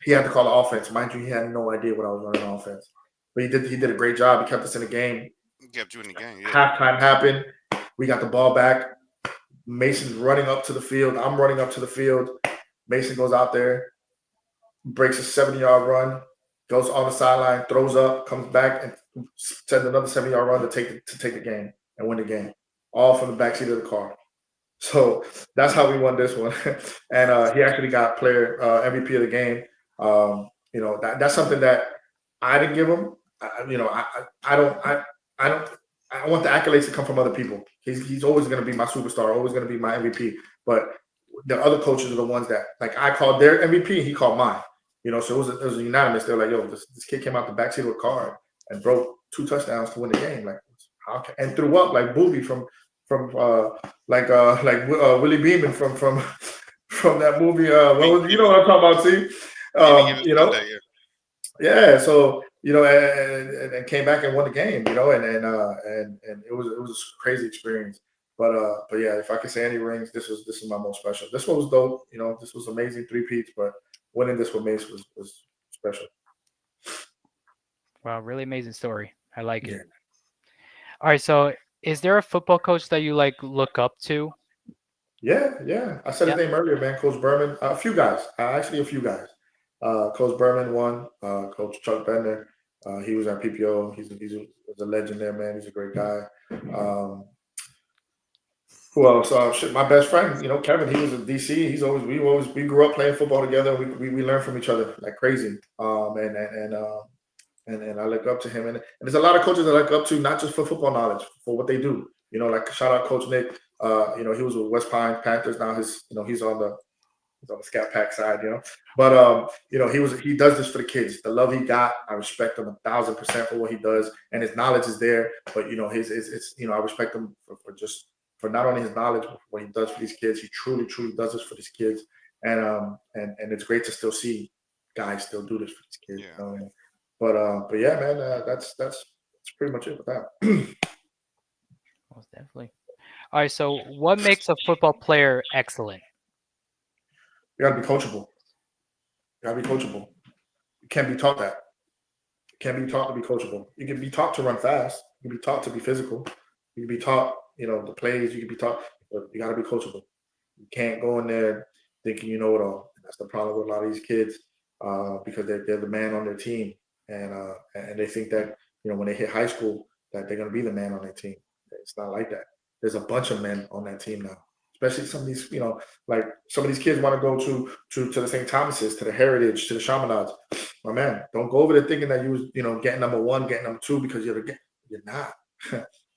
He had to call the offense. Mind you, he had no idea what I was running on offense. But he did a great job. He kept us in the game. kept you in the game. Yeah. Halftime happened. We got the ball back. Mason's running up to the field. I'm running up to the field. Mason goes out there, breaks a 70-yard run, goes on the sideline, throws up, comes back, and sends another 70-yard run to take the game and win the game. All from the backseat of the car. So that's how we won this one. And he actually got player MVP of the game. That's something that I didn't give him. I want the accolades to come from other people. He's always going to be my superstar, always going to be my MVP. But the other coaches are the ones that, like, I called their MVP, he called mine. So it was unanimous. They're like, yo, this kid came out the backseat of a car and broke 2 touchdowns to win the game. Like, and threw up like Booby from Willie Beeman from that movie. What was, you know what I'm talking about? See, Any given Sunday, yeah. yeah. So and came back and won the game. And it was a crazy experience. But yeah, if I could say any rings, this is my most special. This one was dope. This was amazing 3-peats, but winning this with Mace was special. Wow, really amazing story. I like it. Yeah. All right, so is there a football coach that you like look up to? Yeah. I said his name earlier, man. Coach Berman. A few guys. Actually, a few guys. Coach Berman won. Coach Chuck Bender. He was at PPO. He's a legend there, man. He's a great guy. Who else? My best friend, Kevin. He was a DC. We grew up playing football together. We learned from each other like crazy. And I look up to him. And there's a lot of coaches I look up to, not just for football knowledge, for what they do. Like shout out Coach Nick. He was with West Pine Panthers. Now he's on the Scat Pack side. But he does this for the kids. The love he got, I respect him 1,000% for what he does, and his knowledge is there. But I respect him for not only his knowledge, but what he does for these kids. He truly does this for these kids, and it's great to still see guys still do this for these kids. Yeah. But yeah, man, that's pretty much it with that. Most definitely. All right, so what makes a football player excellent? You gotta be coachable. You can't be taught that. You can't be taught to be coachable. You can be taught to run fast. You can be taught to be physical. You can be taught, the plays. You can be taught, but you gotta be coachable. You can't go in there thinking you know it all. That's the problem with a lot of these kids because they're the man on their team, and they think that when they hit high school that they're gonna be the man on their team. It's not like that. There's a bunch of men on that team now. Especially some of these, like some of these kids want to go to the St. Thomas's, to the Heritage, to the Chaminades. My man, don't go over there thinking that you was, getting number 1, getting number 2 because you're not.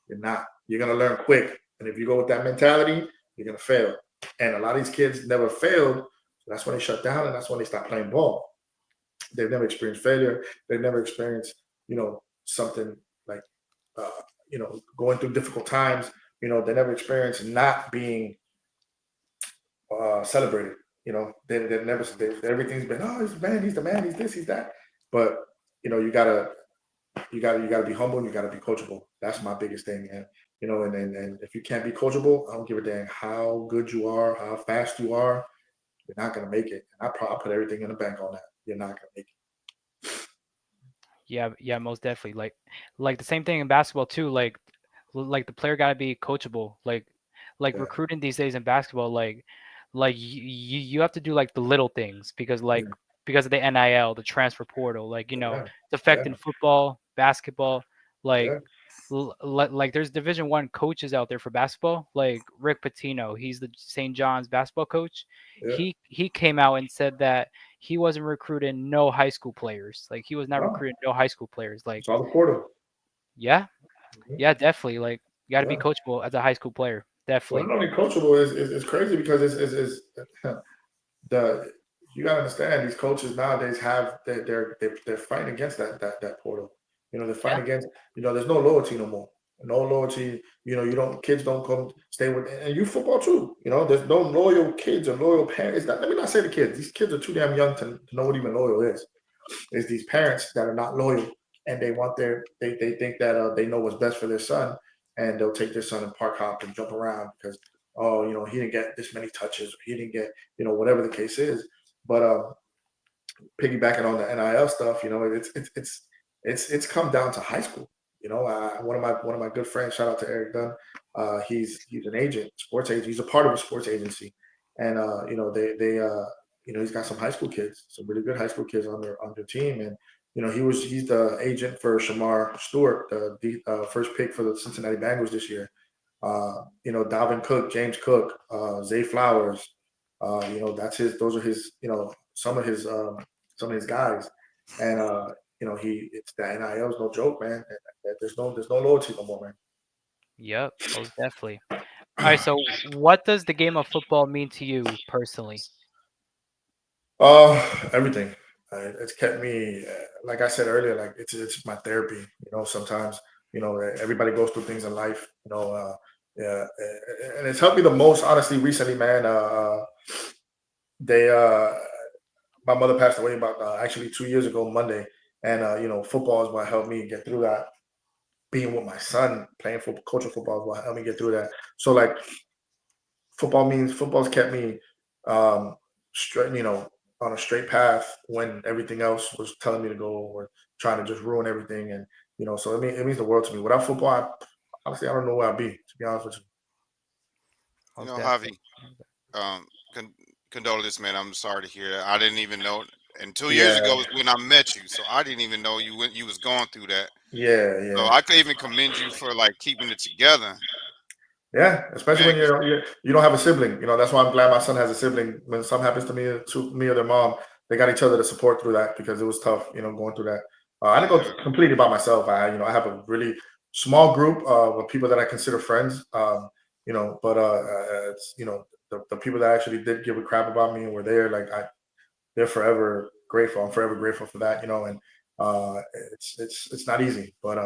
You're not. You're gonna learn quick. And if you go with that mentality, you're gonna fail. And a lot of these kids never failed. So that's when they shut down and that's when they stop playing ball. They've never experienced failure. They've never experienced, something like, uh, going through difficult times. They never experienced not being celebrated. They've never, everything's been, oh, he's the man, he's the man, he's this, he's that. But, you gotta be humble and you gotta be coachable. That's my biggest thing. And if you can't be coachable, I don't give a damn how good you are, how fast you are, you're not gonna make it. And I probably put everything in the bank on that. You're not gonna make Yeah, yeah, most definitely. Like the same thing in basketball too. Like the player gotta be coachable. Like it. recruiting these days in basketball, like you have to do like the little things Yeah, because of the NIL, the transfer portal. Like yeah, it's yeah, affecting football, basketball. Like yeah, like there's Division 1 coaches out there for basketball, like Rick Pitino. He's the St. John's basketball coach. yeah. He came out and said that he wasn't recruiting no high school players. Like he was not No, recruiting no high school players. Like it's all the portal. yeah, Mhm. yeah, definitely. Like you got to be Yeah. coachable as a high school player. Well, Definitely. not only coachable is crazy because it's the you gotta understand these coaches nowadays have they're fighting against that portal. They're Yeah, fighting against, there's no loyalty no more. No loyalty. You don't kids don't come stay with, and you football too. There's no loyal kids or loyal parents. Let me not say the kids. These kids are too damn young to know what even loyal is. Is these parents that are not loyal and they want they think that they know what's best for their son, and they'll take their son and park hop and jump around because, oh, he didn't get this many touches, or he didn't get, whatever the case is. But piggybacking on the NIL stuff, it's come down to high school. One of my good friends, shout out to Eric Dunn. He's an agent, sports agent. He's a part of a sports agency, and he's got some high school kids, some really good high school kids on their team, and he's the agent for Shamar Stewart, the first pick for the Cincinnati Bengals this year. Dalvin Cook, James Cook, Zay Flowers. That's his. Those are his. Some of his guys, and it's the NIL is no joke, man. There's no loyalty no more, yep, most definitely. All right, so what does the game of football mean to you personally? Everything. It's kept me, like I said earlier, like it's my therapy. Sometimes everybody goes through things in life. Yeah, and it's helped me the most, honestly, recently, man. They My mother passed away about actually 2 years ago Monday, and football is what helped me get through that. Being with my son, playing football, coaching football is what helped me get through that. So like football's kept me straight, on a straight path when everything else was telling me to go or trying to just ruin everything. And so it means the world to me. Without football, honestly, I don't know where I'd be. To be honest with Most definitely. Javi, um, con- condolences, man. I'm sorry to hear that. I didn't even know. And two you. years Yeah, ago was when I met you, so I didn't even know you was going through that. yeah, So yeah. I could even commend you for like keeping it together, Yeah, especially man. when 'Cause you don't have a sibling. That's why I'm glad my son has a sibling. When something happens to me or their mom, they got each other to support through that because it was tough, going through that. I didn't go yeah, completely by myself. I have a really small group of people that I consider friends. But it's the people that actually did give a crap about me and were there. Like they're forever grateful. I'm forever grateful for that. And uh, it's not easy, but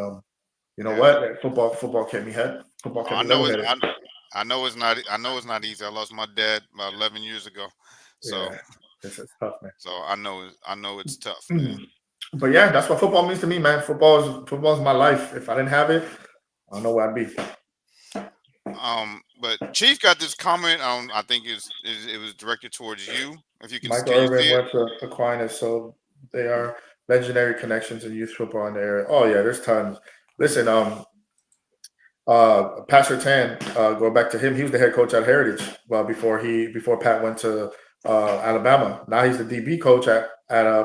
you know yeah. what? Football kept I me know level it's headed. I know it's not. I know it's not easy. I lost my dad about 11 years ago, so Yeah, it's tough, man. I know it's tough, man. Mm. But yeah, that's what football means to me, man. Football is my life. If I didn't have it, I don't know where I'd be. But Chief got this comment. I think it was directed towards you. If you Michael can you Irvin see it? went to Aquinas, so they are legendary connections in youth football in the area. Oh yeah, there's tons. Listen, Pastor Tan, going back to him, he was the head coach at Heritage. Well, before Pat went to Alabama. Now he's the DB coach at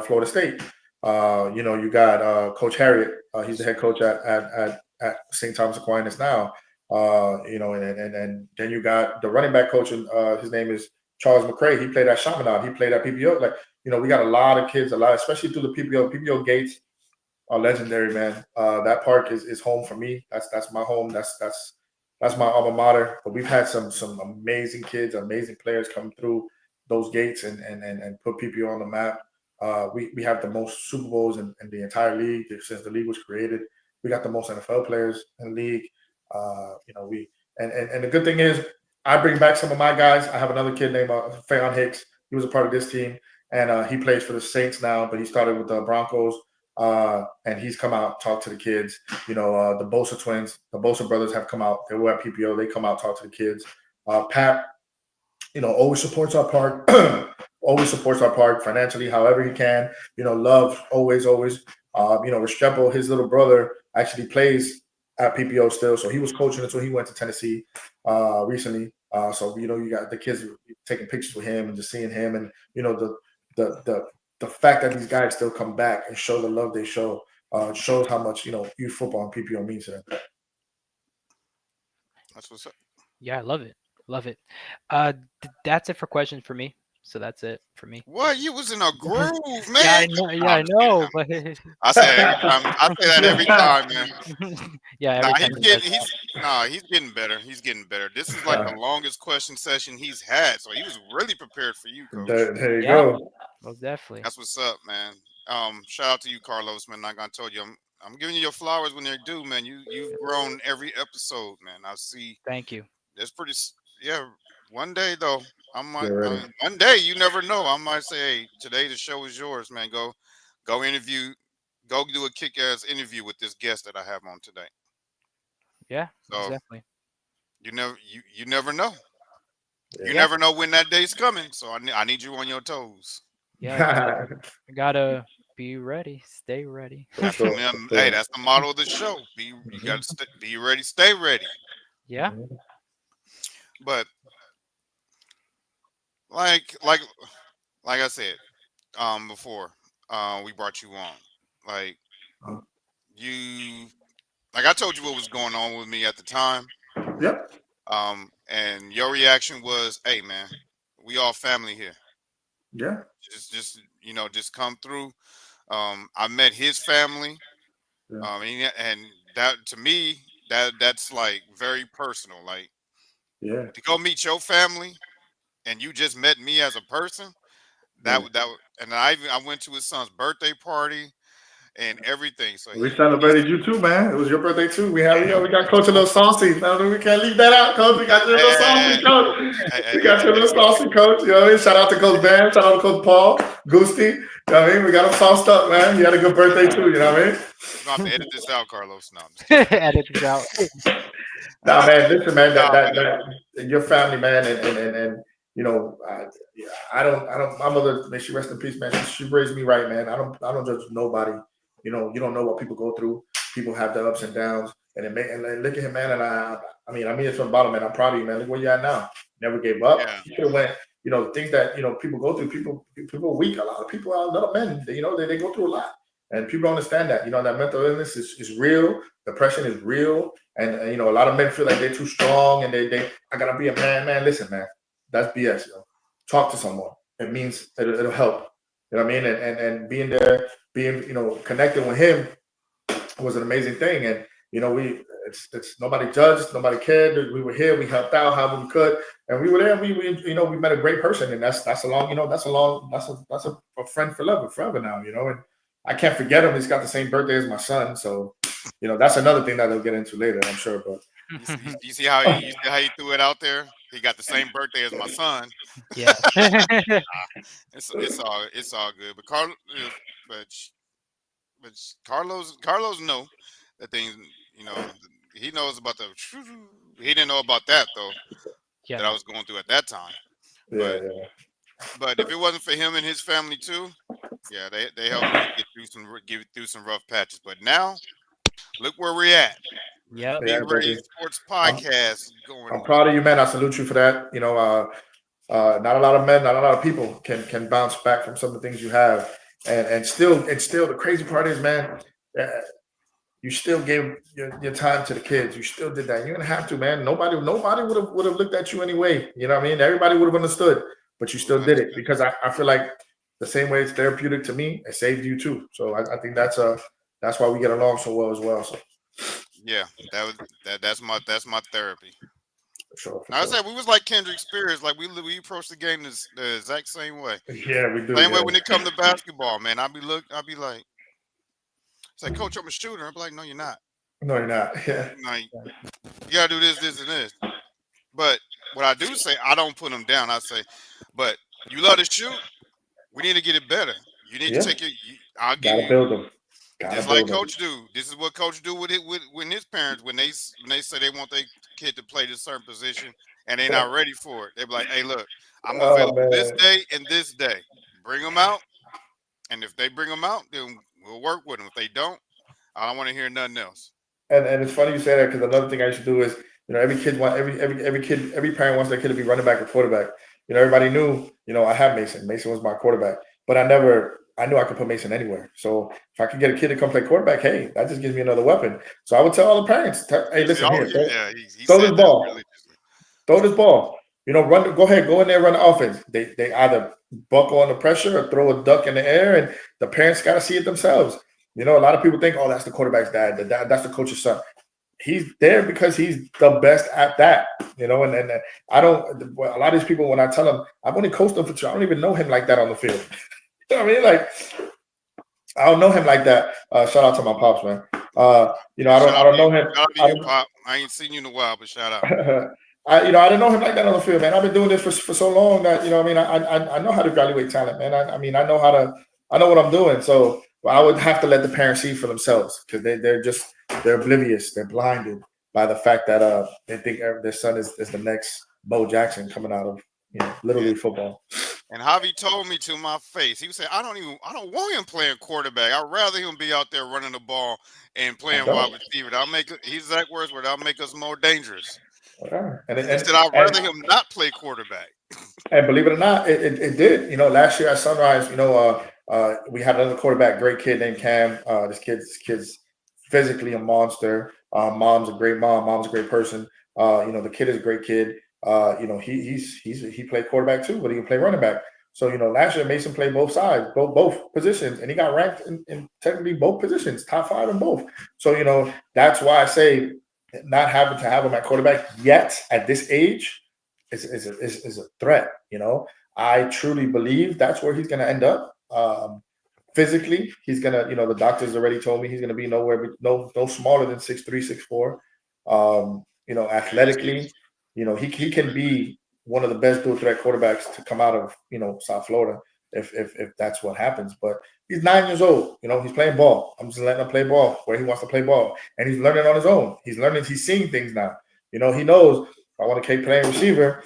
Florida State. You got Coach Harriet. He's the head coach at St. Thomas Aquinas now. And then you got the running back coach, and his name is Charles McCray. He played at Chaminade. He played at PPO. Like, we got a lot of kids, especially through the PPO. PPO gates are legendary, man. That park is home for me. That's my home. That's my alma mater. But we've had some amazing kids, amazing players come through those gates and put PPO on the map. We have the most Super Bowls in the entire league since the league was created. We got the most NFL players in the league. We and the good thing is I bring back some of my guys. I have another kid named Fayon Hicks. He was a part of this team, and he plays for the Saints now. But he started with the Broncos, and he's come out talk to the kids. The Bosa twins, the Bosa brothers have come out. They were at PPO. They come out talk to the kids. Pat, always supports our part, always supports our part financially, however he can. Love always, always. Restrepo, his little brother, actually plays at PPO still, so he was coaching until he went to Tennessee recently. So you got the kids taking pictures with him and just seeing him, and the fact that these guys still come back and show the love they show shows how much youth football and PPO means to them. That's what's up. Yeah, I love it. Love it. That's it for questions for me. So that's it for me. What, you was in a groove, Yeah, man? I know. Nah, Yeah, I'm I just kidding. know. But I say that every time. I say that every time, man. yeah, Nah, every time he says that. he's getting better. He's getting better. This is like the longest question session he's had, so he was really prepared for you, coach. There you Yeah, go. most definitely. That's what's up, man. Shout out to you, Carlos, man. Like I told you, I'm giving you your flowers when they're due, man. You've grown every episode, man. I see. Thank you. That's yeah. One day though, Get ready. one day you never know. I might say, hey, today the show is yours, man. Go interview, go do a kick ass interview with this guest that I have on today. Yeah, most So definitely. you never know. You Yeah, never know when that day's coming. So I need you on your toes. yeah. I gotta be ready. Stay ready. For sure, for Hey, sure. that's the motto of the show. You Mhm, gotta be ready, stay ready. Yeah. mhm. But like like like I said, before we brought you on, like Uh, you like I told you what was going on with me at the time. Yep. And your reaction was, hey man, we all family here. Yeah. Just come through. I met his family. Yeah. And that to me, that's like very personal. Like Yeah. to go meet your family and you just met me as a person. Yeah. And I went to his son's birthday party and everything. So We he's celebrated you too, man. It was your birthday too. We got Coach a little saucy. No, we can't leave that out, Coach. We got you a little saucy, eh, Coach. eh, eh, We eh, got you a eh, little saucy, Coach. You know what I mean? Shout out to Coach Van. Shout out to Coach Paul, Goosty. You know what I mean? We got him sauced up, man. He had a good birthday too. You know what I mean? you're gonna have to edit this out, Carlos. No, I'm just kidding. Edit this out. Nah, man. Listen, man. Nah, Your family, man, and you know, I don't. My mother, may she rest in peace, man. She raised me right, man. I don't judge nobody. You don't know what people go through. People have their ups and downs, and look at him, man. And I mean it from the bottom, man. I'm proud of you, man. Look where you at now. Never gave up. yeah, You could have went. Things that people go through. People are weak. A lot of people are little men. They go through a lot, and people don't understand that. That mental illness is real. Depression is real, and a lot of men feel like they're too strong, and they I gotta be a man. Man, listen, man, that's BS. Talk to someone. It means it'll help. You know what I mean? And being there, being connected with him was an amazing thing. And we it's nobody judged, nobody cared. We were here, we helped out however we could, and we were there. We met a great person, and that's a friend for love forever now. And I can't forget him. He's got the same birthday as my son, so that's another thing that they'll get into later, I'm sure. But you see how he threw it out there. He got the same birthday as my son. Yeah. It's all good. But Carlos know that things. You know, he knows about the. He didn't know about that though Yeah. that I was going through at that time. yeah, But yeah, if it wasn't for him and his family too, yeah, they helped me get through some rough patches. But now look where we're at. Yep. Be yeah, Ready baby. Sports I'm Podcast I'm going. proud of you, man. I salute you for that. Not a lot of men, not a lot of people can bounce back from some of the things you have, and still the crazy part is, man, uh, you still gave your time to the kids. You still did that. You didn't have to, man. Nobody would have looked at you anyway. You know what I mean? Everybody would have understood, but you Who would still have did it understood? because I feel like the same way it's therapeutic to me, it saved you too. So I think that's why we get along so well as well. So Yeah, that's my therapy. For sure, for I sure. said we was like Kendrick Spears. Like we approach the game the exact same way. Yeah, we do. Same way Yeah. when it come to basketball, man. I'll be like, it's like, Coach, I'm a shooter. I'm like, no, you're not. No, you're not. Yeah. Like, Yeah. you gotta do this, this, and this. But what I do say, I don't put them down. I say, but you love to shoot. We need to get it better. You need to Yeah. take your. I'll give Gotta you build them. Gotta just like build them. Coach do. This is what Coach do with it with when his parents when they say they want their kid to play this certain position and they're not ready for it. They be like, hey, look, I'm Oh available this man. day and this day. Bring them out, and if they bring them out, then we'll work with them. If they don't, I don't want to hear nothing else. And it's funny you say that because another thing I used to do is, every kid want every kid every parent wants their kid to be running back or quarterback. Everybody knew, I have Mason. Mason was my quarterback, but I knew I could put Mason anywhere. So if I could get a kid to come play quarterback, hey, that just gives me another weapon. So I would tell all the parents, hey, listen Oh here, yeah, he throw said this that ball. religiously. Throw this ball. Go ahead, go in there, run the offense. They either buckle under pressure or throw a duck in the air, and the parents got to see it themselves. A lot of people think, oh, that's the quarterback's dad. That's the coach's son. He's there because he's the best at that. And I don't. A lot of these people, when I tell them, I've only coached them for 2, I don't even know him like that on the field. You know what I mean? Like, I don't know him like that. Shout out to my pops, man. Yeah, I don't know him. shout out to I you, don't, Pop. I ain't seen you in a while, but shout out. I didn't know him like that on the field, man. I've been doing this for so long that what I mean. I know how to evaluate talent, man. I mean, I know what I'm doing. So I would have to let the parents see for themselves because they're oblivious, they're blinded by the fact that they think their son is the next Bo Jackson coming out of Little And League football. and Javi told me to my face. He said, I don't want him playing quarterback. I'd rather him be out there running the ball and I playing don't. wide receiver. I'll make his exact words were, that'll make us more dangerous. Whatever. He said, I'd rather him not play quarterback. And believe it or not, it did. Last year at Sunrise, we had another quarterback, great kid named Cam. This kid's physically a monster. Mom's a great mom. Mom's a great person. The kid is a great kid. He played quarterback too, but he can play running back. So last year Mason played both sides, both positions, and he got ranked in technically both positions, top 5 in both. So that's why I say not having to have him at quarterback yet at this age is a threat. I truly believe that's where he's going to end up. Physically, he's gonna. The doctors already told me he's gonna be no smaller than 6'3", 6'4". Yeah, he's Athletically, huge. he can be one of the best dual threat quarterbacks to come out of South Florida if that's what happens. But he's 9 years old. He's playing ball. I'm just letting him play ball where he wants to play ball, and he's learning on his own. He's learning. He's seeing things now. He knows if I want to keep playing receiver,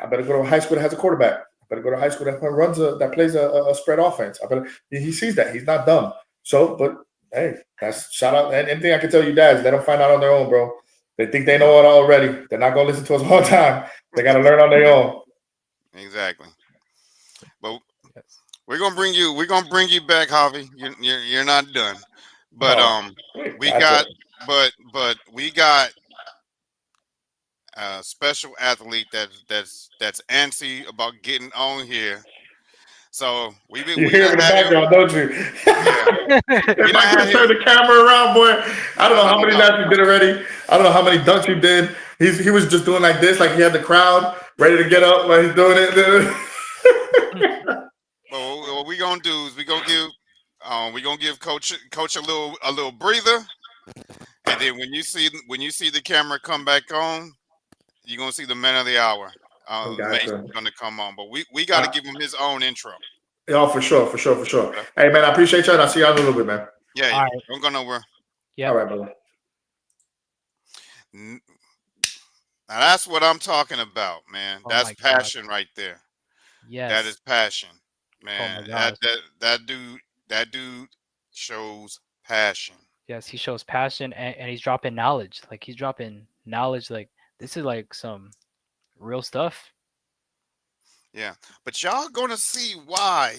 I better go to a high school that has a quarterback. I better go to high school that plays a spread offense. He sees that. He's not dumb. So, but hey, that's shout out. And anything I can tell you, dads, let them find out on their own, bro. They think they know it already. They're not gonna listen to us all the time. They gotta learn on their own. Exactly. But Yes. we're gonna bring you back, Javi. You're not done. But No, wait, we gotcha. got but we got a special athlete that's antsy about getting on here. So You we hear him done in the had him. background, don't you? Yeah, we If done I had could turn him. the camera around, boy, I don't know how many No. laps you did already. I don't know how many dunks you did. He was just doing like this, like he had the crowd ready to get up while he's doing it. But what we gonna do is we gonna give coach a little breather, and then when you see the camera come back on, you're gonna see the man of the hour. Mason's Gotcha. gonna come on, but we got to Uh, give him his own intro. yeah, for sure, for sure, for sure. Okay? Hey, man, I appreciate y'all. I'll see y'all in a little bit, man. Yeah, All right. don't go nowhere. All Yep. right, brother. N- Now that's what I'm talking about, man. Oh That's my God. passion right there. That is Yes. passion, Oh my man. gosh. That dude shows passion. Yes, he shows passion and he's dropping knowledge. Like he's dropping knowledge. Like this is like some real stuff. Yeah, but y'all gonna see why.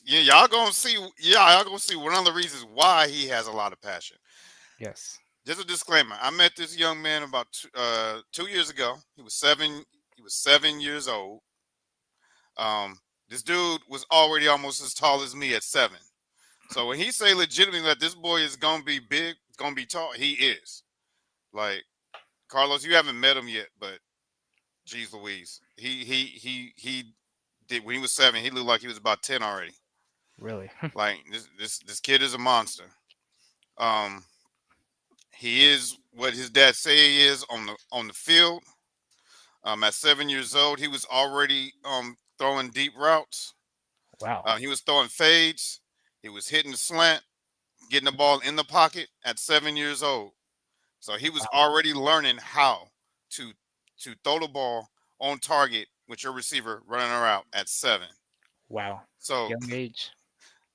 Yeah, y'all gonna see. Yeah, y'all gonna see one of the reasons why he has a lot of passion. Yes. Just a disclaimer: I met this young man about 2 years ago. He was 7. He was 7 years old. This dude was already almost as tall as me at 7. So when he say legitimately that this boy is gonna be big, gonna be tall, he is. Like Carlos, you haven't met him yet, but geez Louise, he did when he was 7. He looked like he was about 10 already. Really? Like this kid is a monster. Um, he is what his dad say he is on the field. At 7 years old, he was already throwing deep routes. Wow. He was throwing fades. He was hitting the slant, getting the ball in the pocket at 7 years old. So he was Wow. already learning how to to throw the ball on target with your receiver running around at 7. Wow. So Young age.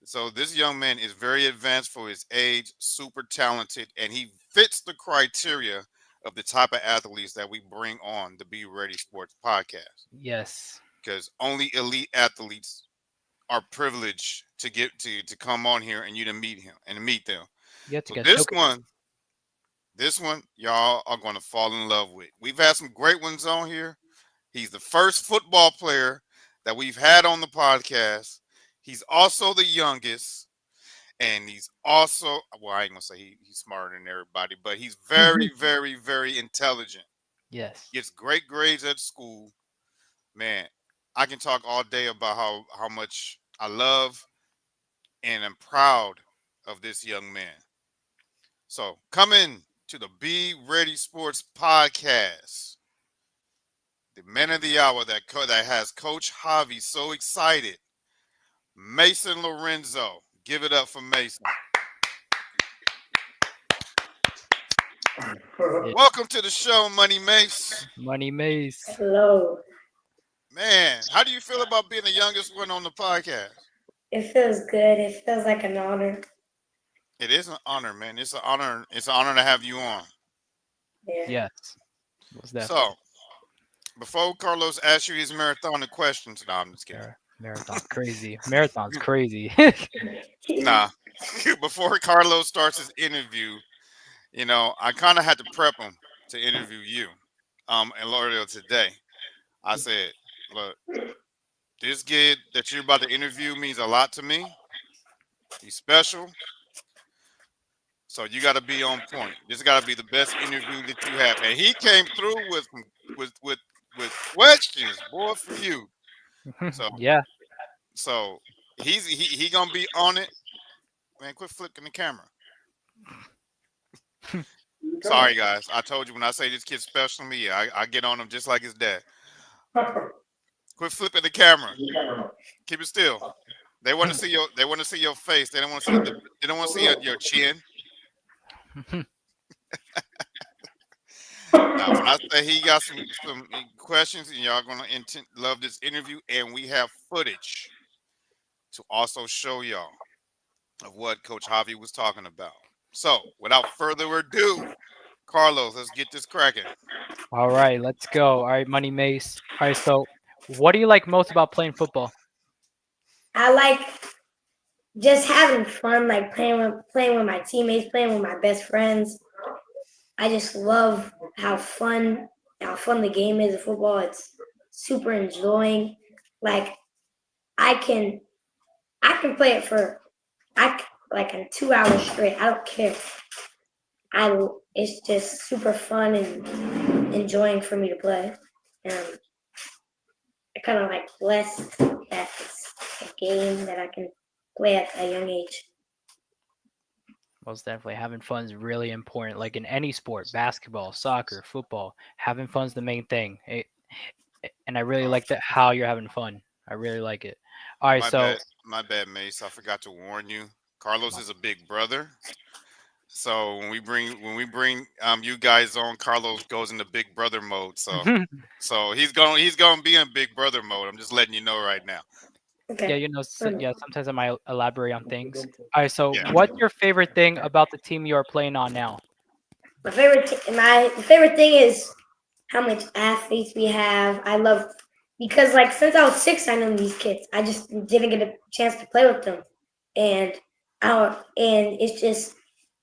so this young man is very advanced for his age, super talented, and he fits the criteria of the type of athletes that we bring on the Be Ready Sports podcast. Yes. Because only elite athletes are privileged to get to come on here and you to meet him and to meet them. You have to So get showcased. this one, y'all are going to fall in love with. We've had some great ones on here. He's the first football player that we've had on the podcast. He's also the youngest, and he's also well, I ain't gonna say he's smarter than everybody, but he's very, very, very intelligent. Yes. Gets great grades at school. Man, I can talk all day about how much I love and am proud of this young man. So coming to the Be Ready Sports podcast, the man of the hour that has Coach Javi so excited, Mason Lorenzo. Give it up for Mason. Yeah. Welcome to the show, Money Mace. Money Mace. Hello. Man, how do you feel about being the youngest one on the podcast? It feels good. It feels like an honor. It is an honor, man. It's an honor. It's an honor to have you on. Yeah. Yes. Most definitely. So, before Carlos asks you his marathon of questions, no, I'm just kidding. Marathon's crazy. Marathon's crazy. Nah. Before Carlos starts his interview, I kind of had to prep him to interview you, and L'Oreal today. I said, look, this kid that you're about to interview means a lot to me. He's special. So you got to be on point. This got to be the best interview that you have. And he came through with with with questions, boy, for you. So Yeah. so he gonna be on it. Man, quit flicking the camera. Sorry guys, I told you when I say this kid's special to me, I get on him just like his dad. Quit flipping the camera. Keep it still. They want to see your face. They don't want to see they don't want to see your chin. Now, when I say he got some questions, and y'all gonna love this interview, and we have footage to also show y'all of what Coach Javi was talking about. So, without further ado, Carlos, let's get this cracking. All right, let's go. All right, Money Mace. All right, so what do you like most about playing football? I like just having fun, like playing with my teammates, playing with my best friends. I just love how fun the game is of football. It's super enjoying. Like I can I can play it for like in 2 hours straight. I don't care. It's just super fun and enjoying for me to play. And I kind of like blessed that it's a game that I can play at a young age. Most definitely, having fun is really important. Like in any sport, basketball, soccer, football, having fun's the main thing. And I really like that how you're having fun. I really like it. All right, so My bad, Mace. I forgot to warn you. Carlos is a big brother. So when we bring you guys on, Carlos goes into big brother mode. So he's gonna be in big brother mode. I'm just letting you know right now. yeah, Okay. yeah, sometimes I might elaborate on things. All right, so Yeah. what's your favorite thing about the team you are playing on now? My favorite thing is how much athletes we have. I love because like since I was 6, I know these kids. I just didn't get a chance to play with them, and and it's just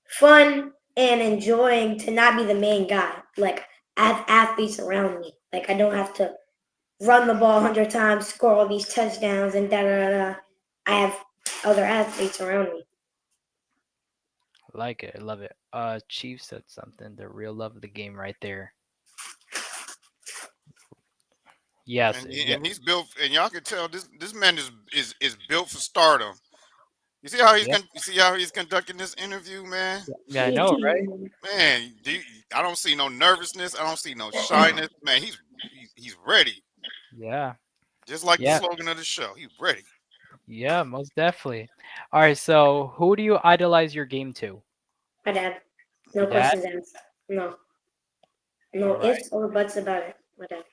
fun and enjoying to not be the main guy. Like I have athletes around me. Like I don't have to run the ball 100 times, score all these touchdowns, and da da da. I have other athletes around me. I like it. I love it. Chief said something. The real love of the game right there. Yes. and Yeah. he's built, and y'all can tell this man is built for stardom. You see how Yeah. you see how he's conducting this interview, man. Yeah. I know, right? Man, I don't see no nervousness. I don't see no shyness. Man, he's ready. Yeah. Just like the Yeah. slogan of the show. He's ready. Yeah. Most definitely. All right. So, who do you idolize your game to? My dad. Your No dad. questions asked. No. All No right. ifs or buts about it. My dad.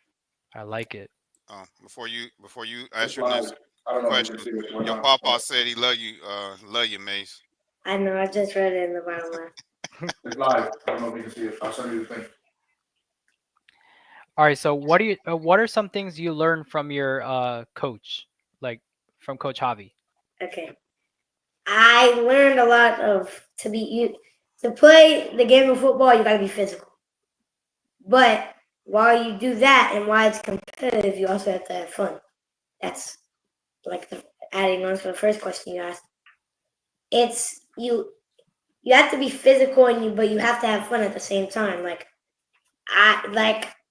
I like it. Before you It's ask your live. next I don't know if you can question, see what's going your on. papa said he love you, Mace. I know. I just read it in the bottom left. It's live. I don't know if you can see it. I'll send you the thing. All right. So, what are some things you learned from your coach, like from Coach Javi? Okay. I learned a lot of to play the game of football. You gotta be physical. But while you do that and while it's competitive, you also have to have fun. That's like adding on to the first question you asked. It's you have to be physical and but you have to have fun at the same time.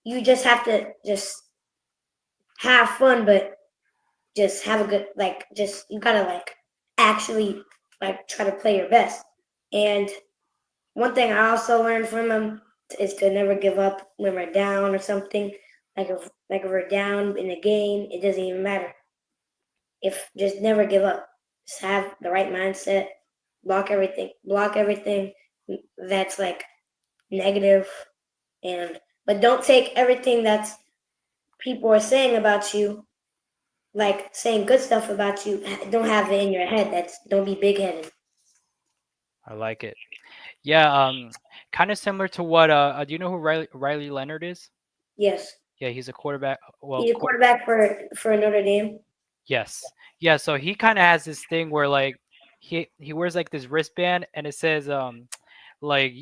You just have to just have fun, but just have a good just you gotta actually try to play your best. And one thing I also learned from him is to never give up when we're down or something. If we're down in a game, it doesn't even matter. If just never give up. Just have the right mindset. Block everything that's negative, and but don't take everything that's people are saying about you, like saying good stuff about you. Don't have it in your head. Don't be big headed. I like it. Yeah. Kind of similar to what. Do you know who Riley Leonard is? Yes, Yeah, he's a quarterback. Well, he's a quarterback for Notre Dame. yes. Yeah, so he kind of has this thing where like he wears like this wristband and it says like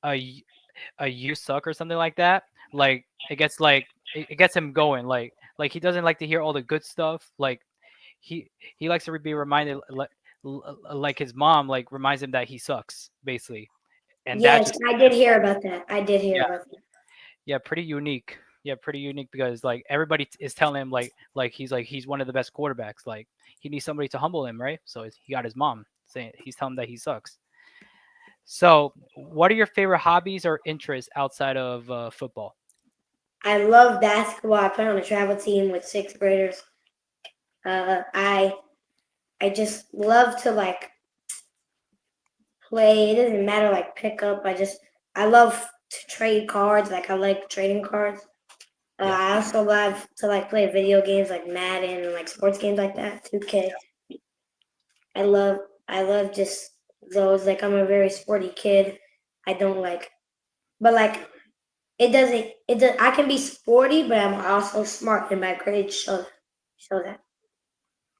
a you suck or something like that. Like it gets him going like he doesn't like to hear all the good stuff. Like he likes to be reminded like his mom like reminds him that he sucks basically. And that Yes, just I did hear about that. I did hear yeah, about that. yeah, pretty unique. Yeah, pretty unique because like everybody is telling him like he's one of the best quarterbacks. Like he needs somebody to humble him, right? So he got his mom saying he's telling him that he sucks. So, what are your favorite hobbies or interests outside of football? I love basketball. I play on a travel team with sixth graders. I just love to play. It doesn't matter pick up. I love to trade cards. Like I like trading cards. Yeah, I also love to play video games like Madden and sports games like that. 2K. I love I love just those. Like I'm a very sporty kid. I don't but it does. I can be sporty, but I'm also smart, and my grades show that.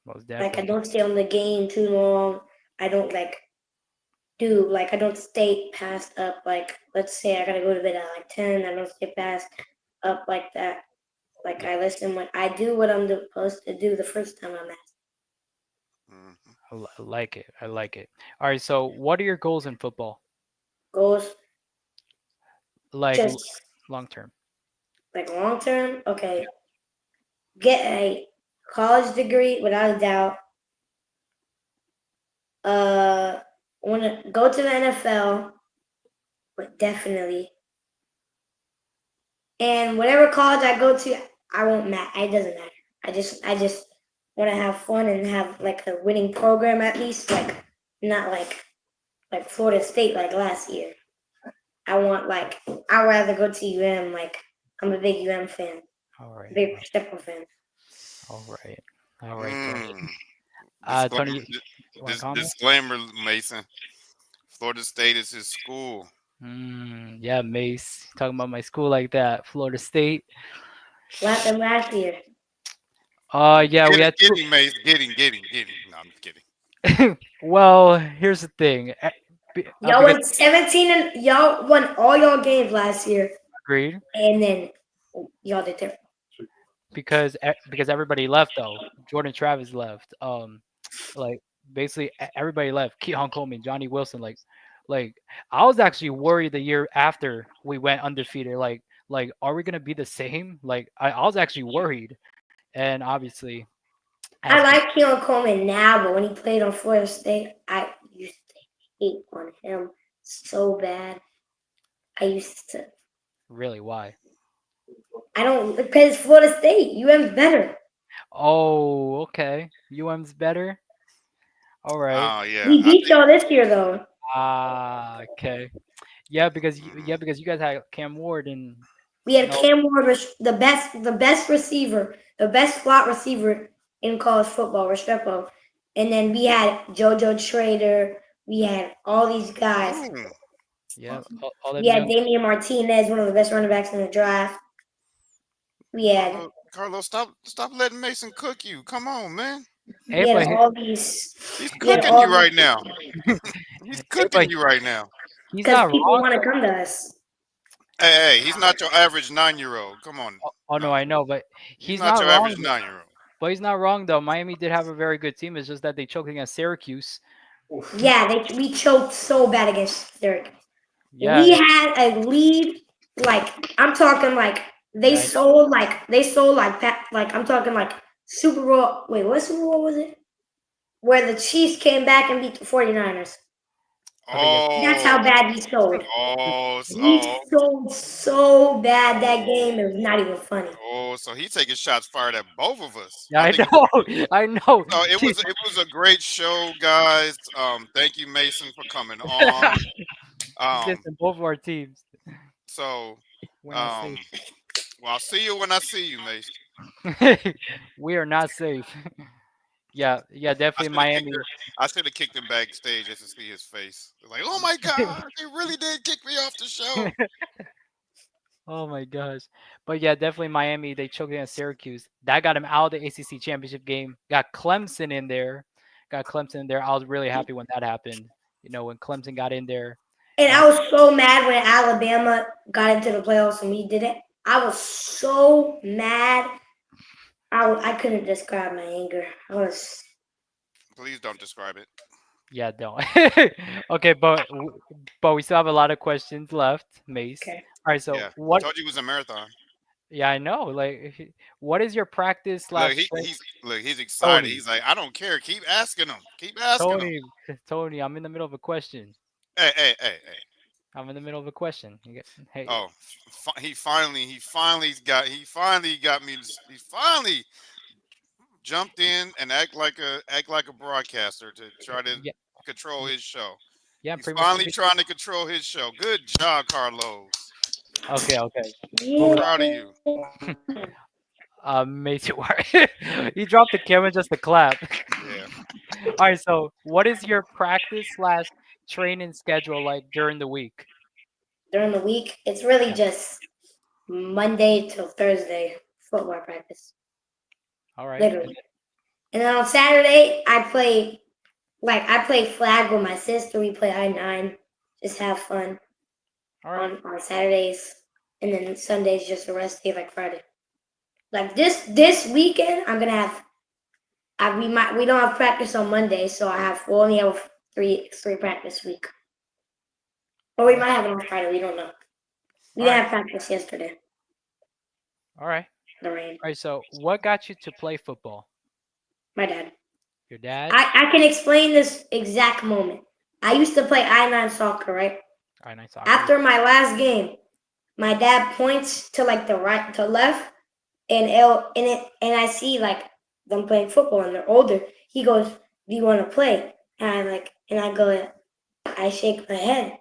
most I definitely. don't stay on the game too long. I don't I don't stay past up let's say I gotta go to bed at 10. I don't stay past up like that. Yeah, I listen when I do what I'm supposed to do the first time I'm asked. Mhm. I like it. I like it. All right. So, what are your goals in football? Goals Like just long term. long term. Okay, get a college degree without a doubt. Want to go to the NFL, but definitely. And whatever college I go to, I won't matter. It doesn't matter. I just want to have fun and have a winning program at least. Not Florida State last year. I want I'd rather go to UM. I'm a big UM fan, All right. big Pacheco fan. All right. All right, Tony. Mm. Tony, Disclaimer, you want to comment? disclaimer, Mason. Florida State is his school. Yeah, Mace. Talking about my school like that, Florida State. Last year. Yeah, we had Get him, Mace. Get him. No, I'm just kidding. well, here's the thing. Y'all Because won 17 and y'all won all y'all games last year, agreed. and then y'all did terrible. Because everybody left though. Jordan Travis left. Like basically everybody left. Keon Coleman, Johnny Wilson. Like I was actually worried the year after we went undefeated. like, are we gonna be the same? Like, I was actually worried, and obviously, I as we like Keelan Coleman now, but when he played on Florida State, I used to hate on him so bad. I used to. really why? I don't because Florida State. UM's better. Oh, okay. UM's better. All right. Oh yeah, We I beat think. y'all this year though. Ah, okay. Yeah, because Mhm. you guys had Cam Ward and We had no, Cam Ward, the best receiver, the best slot receiver in college football, Restrepo. And then we had JoJo Trader. We had all these guys. Ooh, yeah, all We them had young. Damian Martinez, one of the best running backs in the draft. We had Carlos, stop letting Mason cook you. Come on, man. Hey, we had but all these He's we had cooking all you these right now. He's hey, cooking but you right now. he's because not people wrong want to though. come to us. Hey, he's not your average 9-year old. Come on, Oh no, no, I know, but he's he's not not your wrong. average 9-year-old. But he's not wrong though. Miami did have a very good team. It's just that they choked against Syracuse. Yeah, we choked so bad against Syracuse. Yeah, We had a lead, like I'm talking like yeah, I know. they sold like I'm talking like Super Bowl. Wait, what Super Bowl was it? Where the Chiefs came back and beat the 49ers. Okay, yes. That's Oh, how bad we sold. We oh, sold so bad that game. It was not even funny. so he's taking shots fired at both of us. Yeah, I know. I know. So it was a great show, guys. Thank you, Mason, for coming on. He's Um, dissing both of our teams. so We're not safe. um, well, I'll see you when I see you, Mason. We are not safe. Yeah, yeah, I definitely should have kicked Miami. him. I should have kicked him backstage just to see his face. Like, oh my god, they really did kick me off the show. Oh my gosh. But yeah, definitely Miami. They choked against Syracuse. That got him out of the ACC championship game. Got Clemson in there. Got Clemson in there. I was really happy when that happened. You know, when Clemson got in there. And And I was so mad when Alabama got into the playoffs and we did it. I was so mad. I couldn't describe my anger. I was. Please don't describe it. yeah, don't. Okay, but we still have a lot of questions left, Mace. Okay. All right, so Yeah, I what? told you it was a marathon. Yeah, I know. Like, what is your practice Look, slash strength? he's excited. Tony, He's like, I don't care. Keep asking him. Keep asking him. Tony, Tony. I'm in the middle of a question. Hey. I'm in the middle of a question. Hey, Oh, he finally got me. He finally jumped in and act like a broadcaster to try to yeah, control his show. yeah. He's Pretty much. finally trying to control his show. Good job, Carlos. Okay, okay. But we, Proud of you. Macy, he dropped the camera just to clap. Yeah. All right. So, what is your practice slash training schedule like during the week? During the week, it's really Yeah. just Monday till Thursday football practice, All right. literally. And then on Saturday, I play flag with my sister. We play I-9, just have fun All right. on Saturdays, and then Sundays just a rest day like Friday. Like this weekend, I'm gonna have. We don't have practice on Monday, so we'll only have three practice week, or we All right. might have it on Friday. We don't know. We All didn't right. have practice yesterday. All right. The rain. All right. So, what got you to play football? My dad. Your dad? I can explain this exact moment. I used to play I-9 soccer, right? All right. Nice soccer. After my last game, my dad points to like the right to left, and I see like them playing football and they're older. He goes, "Do you want to play?" And I go, I shake my head.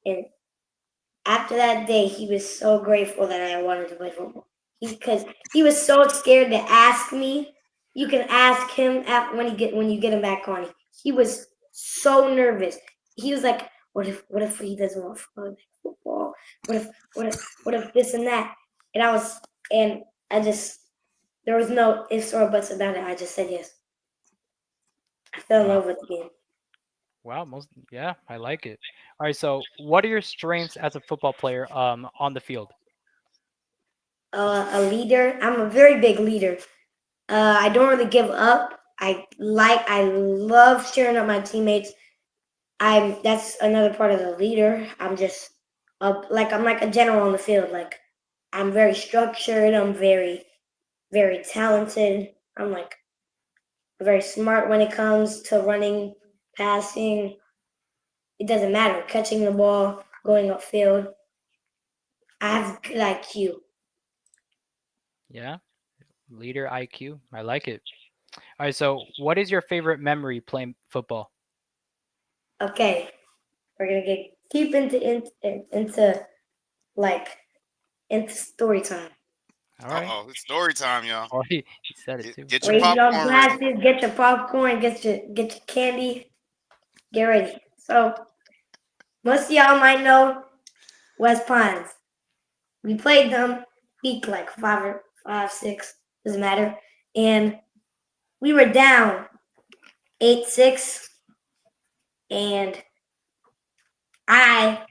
And after that day, he was so grateful that I wanted to play football. Because he was so scared to ask me. You can ask him when you get him back on. He was so nervous. He was like, what if he doesn't want to play football? What if this and that? And I just there was no ifs or buts about it. I just said yes. I fell in Wow. love with the game. Wow. Yeah, I like it. All right. So, what are your strengths as a football player on the field? A leader. I'm a very big leader. I don't really give up. I love cheering up my teammates. That's another part of the leader. I'm like a general on the field. Like I'm very structured. I'm very talented. I'm like very smart when it comes to running, passing. It doesn't matter. Catching the ball, going upfield. I have good IQ. Yeah, leader IQ. I like it. All right, so what is your favorite memory playing football? Okay, we're gonna get deep into like into story time. All Uh right. oh, it's story time, y'all. Oh, he said it too. Get your Raise your popcorn ready. glasses, get your popcorn, get your candy, get ready. So most of y'all might know West Pines. We played them week like five, six, doesn't matter. And we were down 8-6, and I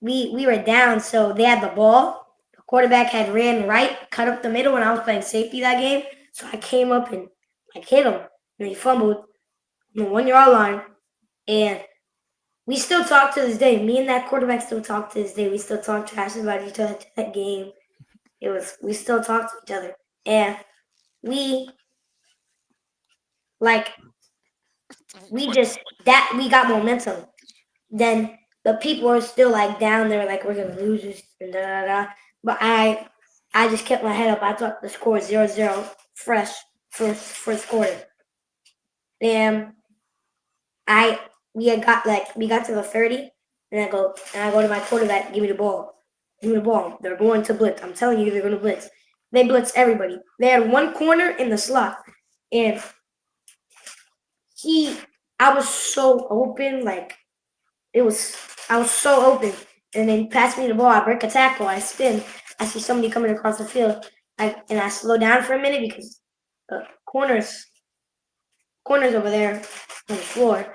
we were down, so they had the ball. The quarterback had ran right, cut up the middle, and I was playing safety that game. So I came up and like hit him, and he fumbled on the 1 yard line. And we still talk to this day. Me and that quarterback still talk to this day. We still talk trash about each other to that game. We still talk to each other, and we like we What? just that we got momentum. Then the people are still like down there, like we're gonna lose this and da da da. But I just kept my head up. I thought the score was 0-0 fresh first quarter. And I we got to the 30, and I go to my quarterback, give me the ball. Give me the ball. They're going to blitz. I'm telling you they're gonna blitz. They blitz everybody. They had one corner in the slot, and he I was so open, like it was I was so open. And then he passed me the ball, I break a tackle, I spin, I see somebody coming across the field. And I slow down for a minute because the corners over there on the floor,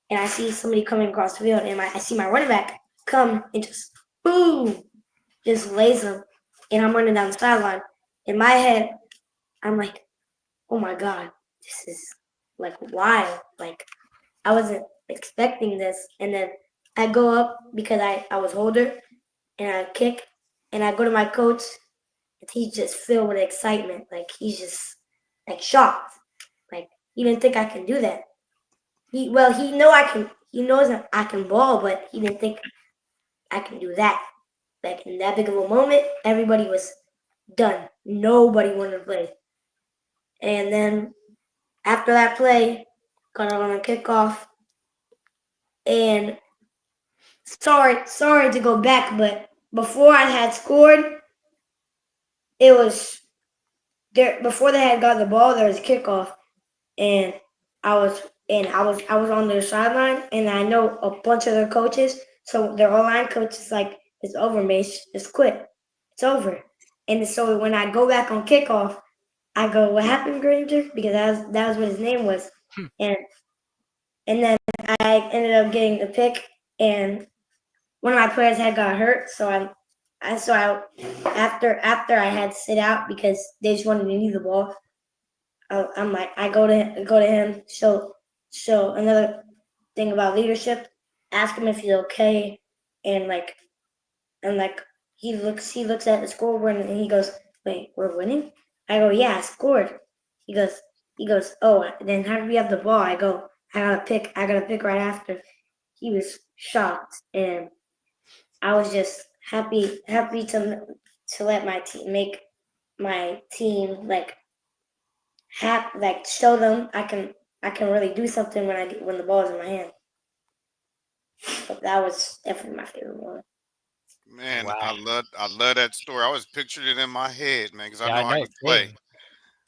and I see somebody coming across the field, and I see my running back come and just boom, just lays him, and I'm running down the sideline. In my head, I'm like, oh my god, this is like wild. Like I wasn't expecting this, and then I go up because I was older, and I kick, and I go to my coach, and he's just filled with excitement. Like he's just like shocked. Like he didn't think I can do that. He know I can. He knows that I can ball, but he didn't think I can do that. Like in that big of a moment, everybody was done. Nobody wanted to play. And then after that play, got on a kickoff, and sorry to go back, but before I had scored, it was there. Before they had got the ball, there was a kickoff, and I was on their sideline, and I know a bunch of their coaches. So their O-line coach is like, "It's over, Mace. Just quit. It's over." And so when I go back on kickoff, I go, "What happened, Granger?" Because that was what his name was, and and then I ended up getting the pick, and one of my players had got hurt, so after I had to sit out because they just wanted to leave the ball. I'm like, I go to him, show another thing about leadership, ask him if he's okay, and like he looks at the scoreboard and he goes, wait, we're winning? I go, yeah, I scored. He goes he goes, oh, then how did we have the ball? I got a pick right after. He was shocked, and I was just happy to let my team make my team like show them I can really do something when the ball is in my hand. But that was definitely my favorite one. Man, Wow. I love that story. I was picturing it in my head, man, because I Yeah, I know how know. you play. Same.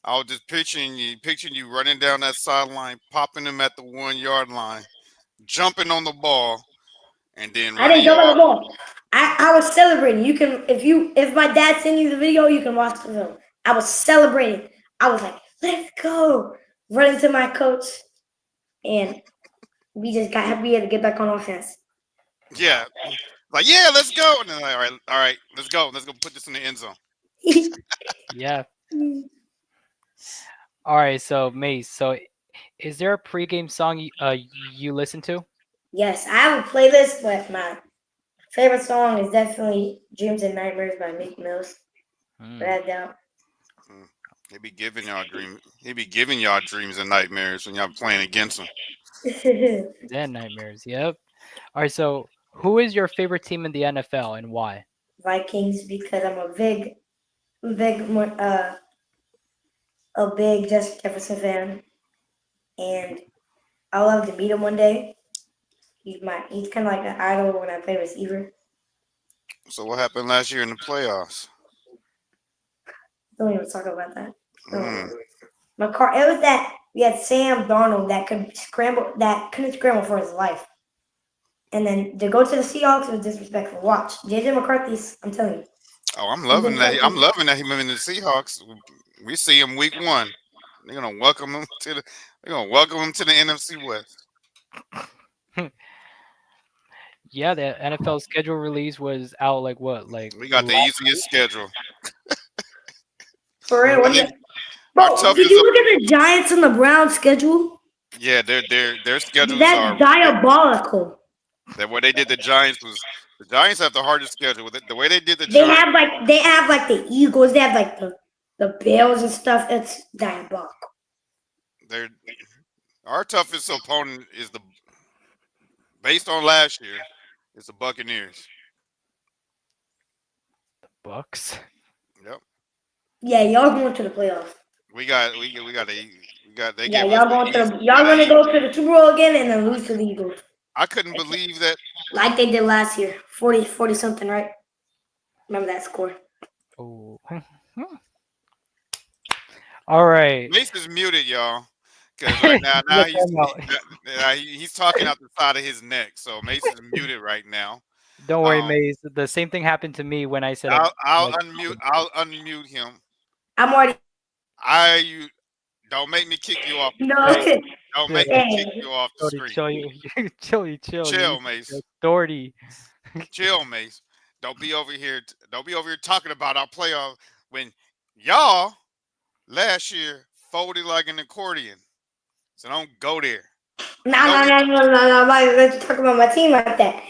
I was just picturing you running down that sideline, popping them at the 1 yard line, jumping on the ball, and then I didn't running jump on the off. ball. I was celebrating. You can if my dad sent you the video, you can watch the film. I was celebrating. I was like, let's go. Running to my coach, and we had to get back on offense. Yeah, like yeah, let's go. And then like, all right, let's go put this in the end zone. Yeah. All right. So, Mace. So, is there a pregame song you listen to? Yes, I have a playlist, but my favorite song is definitely "Dreams and Nightmares" by Meek Mills. Mm. without doubt. Mm. He be giving y'all dreams. He be giving y'all dreams and nightmares when y'all playing against him. Then nightmares. Yep. All right. So, who is your favorite team in the NFL and why? Vikings because I'm big, a big Justin Jefferson fan, and I love to meet him one day. He's kind of like an idol when I play receiver. So what happened last year in the playoffs? Don't even talk about that. Mm. It was that we had Sam Darnold that couldn't scramble for his life. And then to go to the Seahawks was disrespectful. Watch. JJ McCarthy's, I'm telling you. Oh, I'm He's loving that. I'm disrespectful. loving that he moving to the Seahawks. We see him week one. They're gonna welcome him to the. They're gonna welcome him to the NFC West. Yeah, the NFL schedule release was out like what? Like We got the easiest schedule. For real. I last think our Bro, did toughest. you look at the Giants and the Browns schedule? Yeah, their schedules are That's diabolical. that what they did. The Giants was the Giants have the hardest schedule. With it, the way they did the They Giants, have like the Eagles, they have like the Bills and stuff. It's diabolical. their our toughest opponent is the based on last year is the Buccaneers. Bucks. Yep, Yeah, y'all going to the playoffs. we got they Yeah, gave us y'all going to easy, y'all the gonna easy. go to the Super Bowl again and then lose to the Eagles. I couldn't believe that. Like they did last year. 40 something, right? Remember that score. Oh. All right. Mace is muted, y'all, because right now Yeah, time out. he's talking out the side of his neck. So Mace is muted right now. Don't worry, Um, Maze. The same thing happened to me when I said I'm like. I'll unmute him. I'm already You don't make me kick you off the no. screen. Hey, Don't yeah, make yeah. me kick Hey, you off the Chill, screen. chill, chill. You're Chill, using your Mace. authority. Chill, Mace. Don't be over here. Don't be over here talking about our playoff when y'all last year folded like an accordion. So don't go there. no, I know no, we. no, no, no, no. Let's talk about my team like that.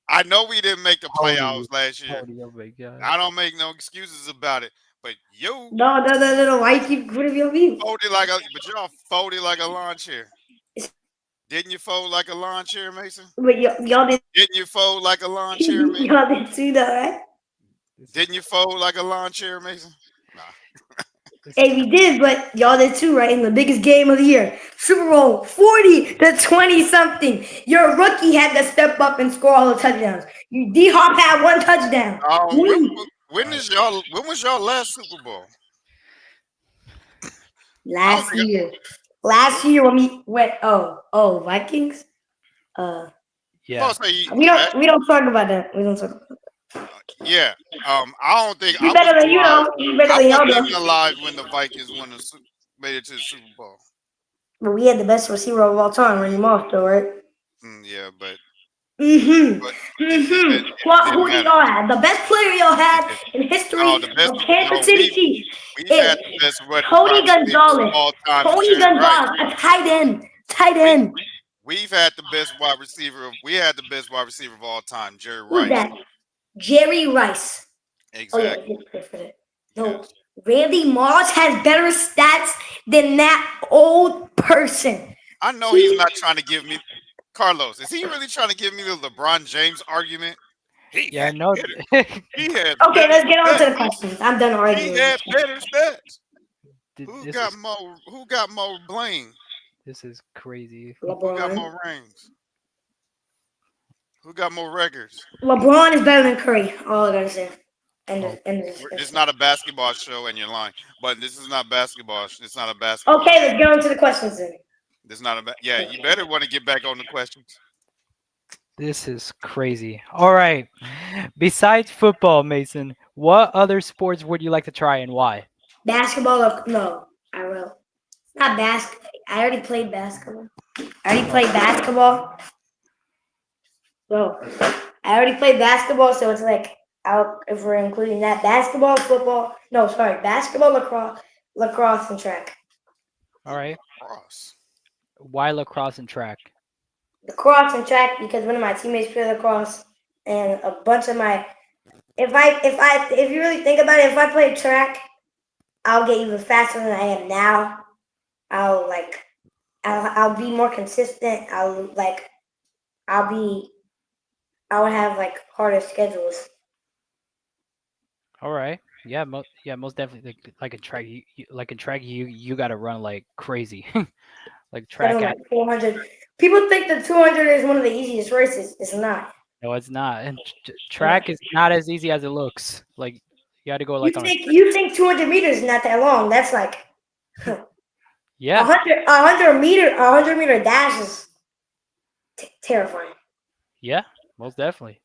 I know we didn't make the Cody, playoffs last year. Cody, oh my god. I don't make no excuses about it. But you No, no, no, no, no. Why you keep putting me on mute? but y'all folded like a lawn chair. Didn't you fold like a lawn chair, Mason? But y'all did Didn't you fold like a lawn chair, Mason? y'all did too, though, right? Didn't you fold like a lawn chair, Mason? Nah. Hey, we did, but y'all did too, right? In the biggest game of the year, Super Bowl 40-20 something. Your rookie had to step up and score all the touchdowns. You D Hop had one touchdown. When was y'all last Super Bowl? I don't Last think. year, last year when we went, Vikings. Uh, I'm Yeah. about to say we don't talk about that. We don't talk about that. yeah. I don't think We I better wasn't than you alive. know. We better I than y'all wasn't know. even alive when the Vikings made it to the Super Bowl. But we had the best receiver of all time, Randy Moss, though, right? Yeah, but Mm-hmm. but Mm-hmm. it didn't Who did matter. y'all have? The best player y'all It had did. in No, history the best. of Kansas No, City Chiefs we've is had the best wide Tony receiver of Gonzalez. all time in Tony Jerry Rice. Gonzalez, a tight end. Tight We end. we've had the best wide receiver. We had the best wide receiver of all time, Jerry Who's Rice. that? Jerry Rice. Oh yeah, he Exactly. did play for that. No, Yes. Randy Moss has better stats than that old person. I know he's He not trying to give me Carlos. Is he really trying to give me the LeBron James argument? He Yeah, had no. better. He had okay. better Let's get on to stats. the questions. I'm done He arguing. had better stats. Who This got is more? Who got more bling? crazy. Who got LeBron. more rings? Who got more records? LeBron is better than Curry. All I gotta say. Oh, End of It's discussion. not a basketball show, and you're lying. But this is not basketball. It's not a basketball Okay, show. let's get on to the questions then. It's not a. Yeah, you better want to get back on the questions. this is crazy. All right. Besides football, Mason, what other sports would you like to try and why? Basketball or no? I will. Not basketball. I already played basketball. I already Oh, played basketball. So I already played basketball, so it's like out if we're including that basketball, football. No, sorry, basketball, lacrosse, and track. all right. Cross. Why lacrosse and track? Lacrosse and track because one of my teammates played lacrosse, and a bunch of my if you really think about it, if I play track, I'll get even faster than I am now. I'll like I'll be more consistent. I'll be I'll have like harder schedules. All right. Yeah, most definitely. Like in track, like in track, you got to run like crazy, like Gotta track run at. like 400. People think the 200 is one of the easiest races. It's not. No, it's not. And Yeah. track is not as easy as it looks. Like you got to go You like on a think you think 200 meters is not that long? That's like a yeah, hundred a hundred meter a 100 meter dash is terrifying. yeah, most definitely.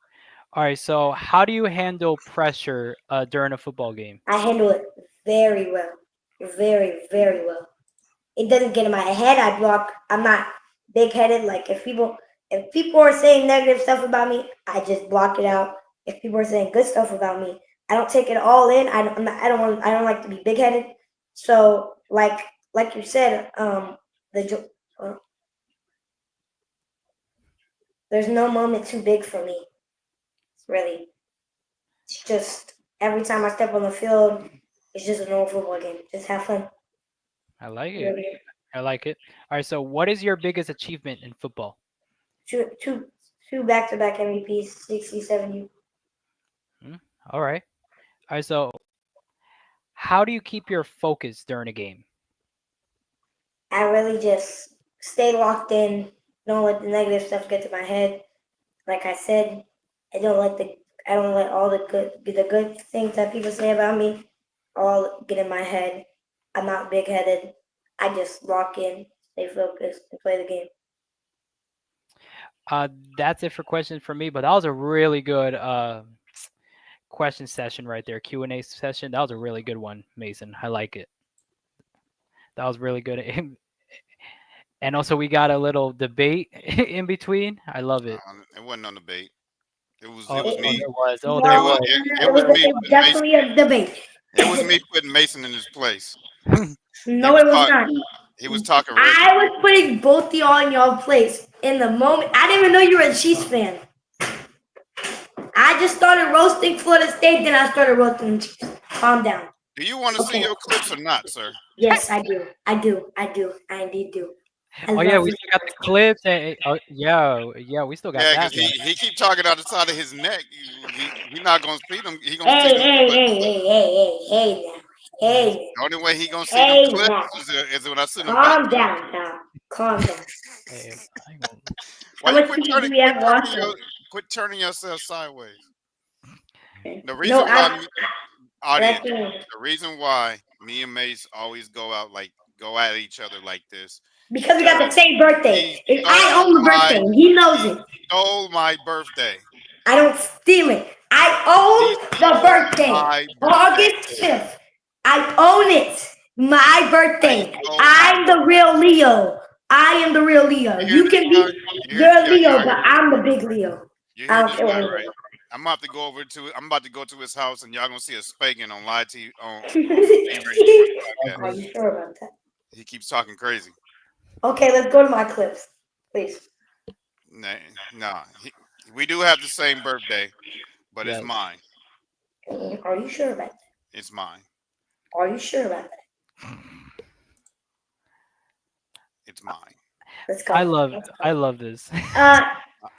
All right. So how do you handle pressure during a football game? I handle it very well, very well. It doesn't get in my head. I block. I'm not big headed. Like if people are saying negative stuff about me, I just block it out. If people are saying good stuff about me, I don't take it all in. I don't like to be big headed. So like you said, the there's no moment too big for me. It's really it's just every time I step on the field, it's just a normal football game. Just have fun. I like it. Really. I like it. All right. So what is your biggest achievement in football? Two two two back to back MVPs, 60, 70. Hmm? All right. All right. So how do you keep your focus during a game? I really just stay locked in. Don't let the negative stuff get to my head. Like I said, I don't let all the good things that people say about me all get in my head. I'm not big headed. I just lock in, stay focused, and play the game. Uh, that's it for questions for me. But that was a really good question session right there. Q&A session. That was a really good one, Mason. I like it. That was really good. And also we got a little debate in between. I love it. It wasn't on debate. It was Oh, it was It, oh, me. there was. Oh, there It no, was was. it was me it was putting Mason. definitely a debate. It was me putting Mason in his place. He No, was it was talk. not. He was talking I reckless. was putting both of y'all in y'all place in the moment. I didn't even know you were a Chiefs fan. I just started roasting Florida State, then I started roasting the Chiefs. Calm down. Do you want to see Okay. your clips or not, sir? Yes, I do. I do. I do. I indeed do. I Oh yeah, love we this. still got the clips. And, oh yeah, we still got Yeah, that because one. he keep talking out the side of his neck. He not gonna see them. He gonna see Hey, them hey, clips. hey, hey, hey, hey, hey now. Hey, The only way he gonna see them hey clips now. is when I send them back Calm to him. down now. Calm down. Hey, I ain't gonna- Why How you much people do we quit have turning watching? quit turning yourself sideways? The No, reason why audience, that's the reason why me and Mace always go at each other like this, because we got the because same birthday. he And I stole own the my birthday. And he knows he it. stole my birthday. I don't steal it. I He own the stole birthday. my birthday. August 5th. I own it. My He birthday. stole my I'm the birthday. real Leo. I am the real Leo. You hear You this can guy? be you're Leo, but I'm the big Leo. You I hear don't this care what guy, anybody right? I'm about to go to his house, and y'all gonna see a spanking on live TV on G Radio Sports I Podcast. Are agree. you sure about that? He keeps talking crazy. Okay, let's go to my clips, please. Nah, nah. We do have the same birthday, but it's Yeah. mine. Are you sure about that? It's mine. Are you sure about that? It's mine. Let's I go. love Let's I go. love this. Uh,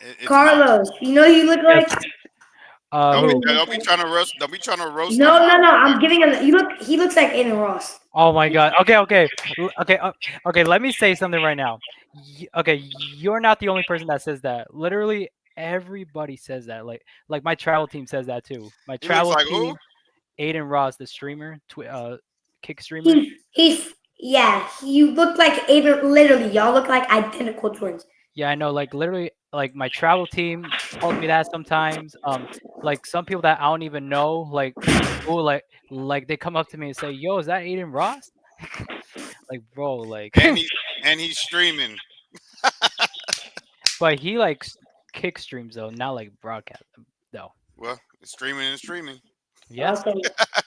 It's mine. Carlos, you know who you look Yes. like? Don't be Who? don't be trying to roast. Don't be trying to roast No, him no, out. no. I'm giving him. You look. He looks like Aiden Ross. Oh my God. Okay. Let me say something right now. Okay, you're not the only person that says that. Literally everybody says that. Like my travel team says that too. My He looks travel like who? team, Aiden Ross, the streamer, kick streamer. He's yeah. You look like Aiden. Literally, y'all look like identical twins. Yeah, I know. Like literally, like my travel team tells me that sometimes. Like some people that I don't even know, oh, like they come up to me and say, "Yo, is that Aiden Ross?" Like, bro, like, And he's streaming. but he like kick streams though, not like broadcast though. Well, it's streaming and streaming. Yeah, Also,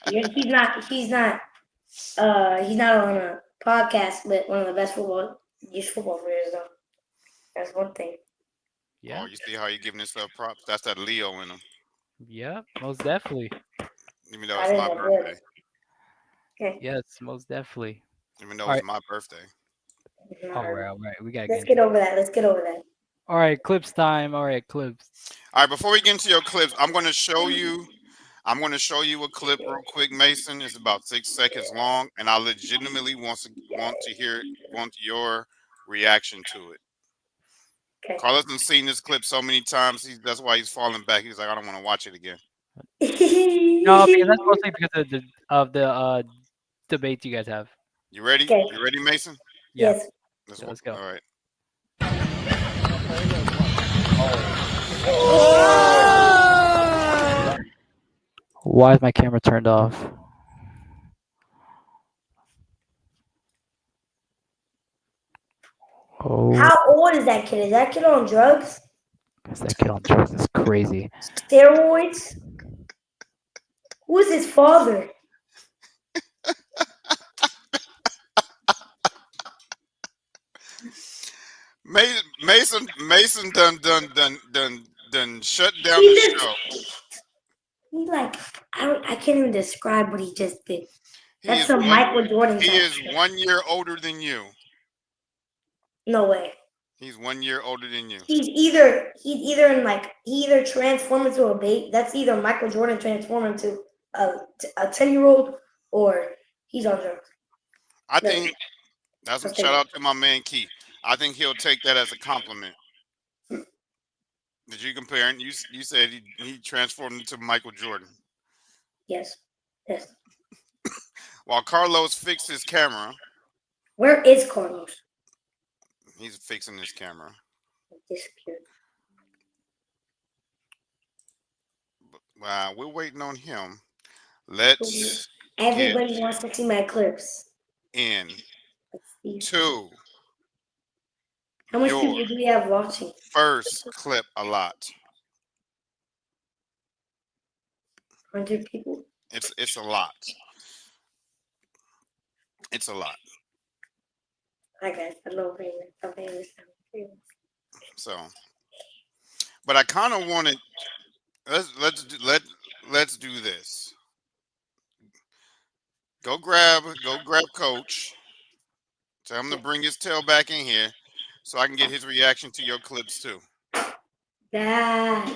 he's not. He's not. He's not on a podcast with one of the best football players though. That's one thing. Oh, yeah. you see how you giving yourself props? That's that Leo in him. Yeah, most definitely. Even though I it's think my I did. birthday. Okay. Yes, most definitely. Even though All it's right, my birthday. all right, all right. We gotta get Let's into get it. over that. Let's get over that. All right, clips time. All right, clips. All right, before we get into your clips, I'm going to show you. I'm going to show you a clip real quick, Mason. It's about 6 seconds long, and I legitimately want your reaction to it. Okay. Carlos has seen this clip so many times. That's why he's falling back. He's like, I don't want to watch it again. No, because that's mostly because of the debate you guys have. You ready? Okay. You ready, Mason? Yeah, Yes. Let's yeah, go. let's go. All right. Why is my camera turned off? Oh, How old is that kid? Is that kid on drugs? is that kid on drugs? That's crazy. Steroids? Who is his father? Mason done shut down He the just show. he like I can't even describe what he just did. He That's is some one. Michael Jordan He type is shit. 1 year older than you. No way. He's 1 year older than you. He's either in like he either transformed into a baby. That's either Michael Jordan transformed into a 10-year-old or he's on drugs. I No, think that's a let's shout think. out to my man Key. I think he'll take that as a compliment. Did you compare? And you said he transformed into Michael Jordan. Yes. Yes. While Carlos fixed his camera, Where is Carlos? he's fixing his camera. Disappeared. We're waiting on him. Let's get Everybody wants to see my clips. in Let's see. to How much your people do we have watching? first clip a lot. 100 people. It's a lot. It's a lot. Hi guys, hello, famous. I'm famous. So, but I kind of wanted let's do this. Go grab Coach. Tell him to bring his tail back in here, so I can get his reaction to your clips too. Dad,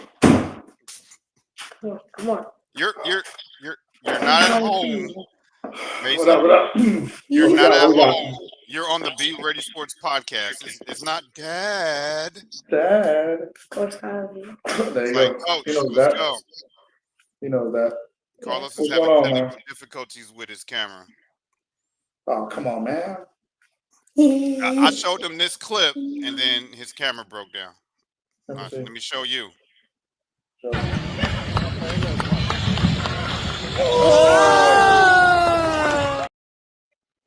come on. You're you're you're you're Come not at on, home, What up? Mason. What up? You're What we not got? at What we got? home. You're on the Be Ready Sports podcast. It's not Dad. Dad. Coach Javi. There It's you like go. He Coach. knows Let's that. go. He knows that. Yeah. Carlos is What's having going on, man? technical difficulties with his camera. Oh, come on, man. I showed him this clip, and then his camera broke down. Let All me right, so see. let me show you. So,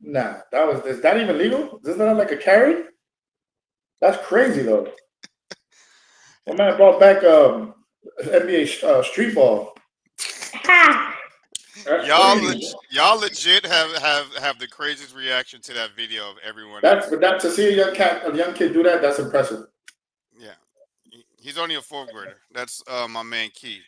nah, is that even legal? Is that like a carry? That's crazy though. My man brought back NBA street ball. Ha! That's Y'all, crazy. y'all legit have the craziest reaction to that video of everyone That's else. but that to see a young kid do that, that's impressive. Yeah, he's only a fourth grader. That's my man Key.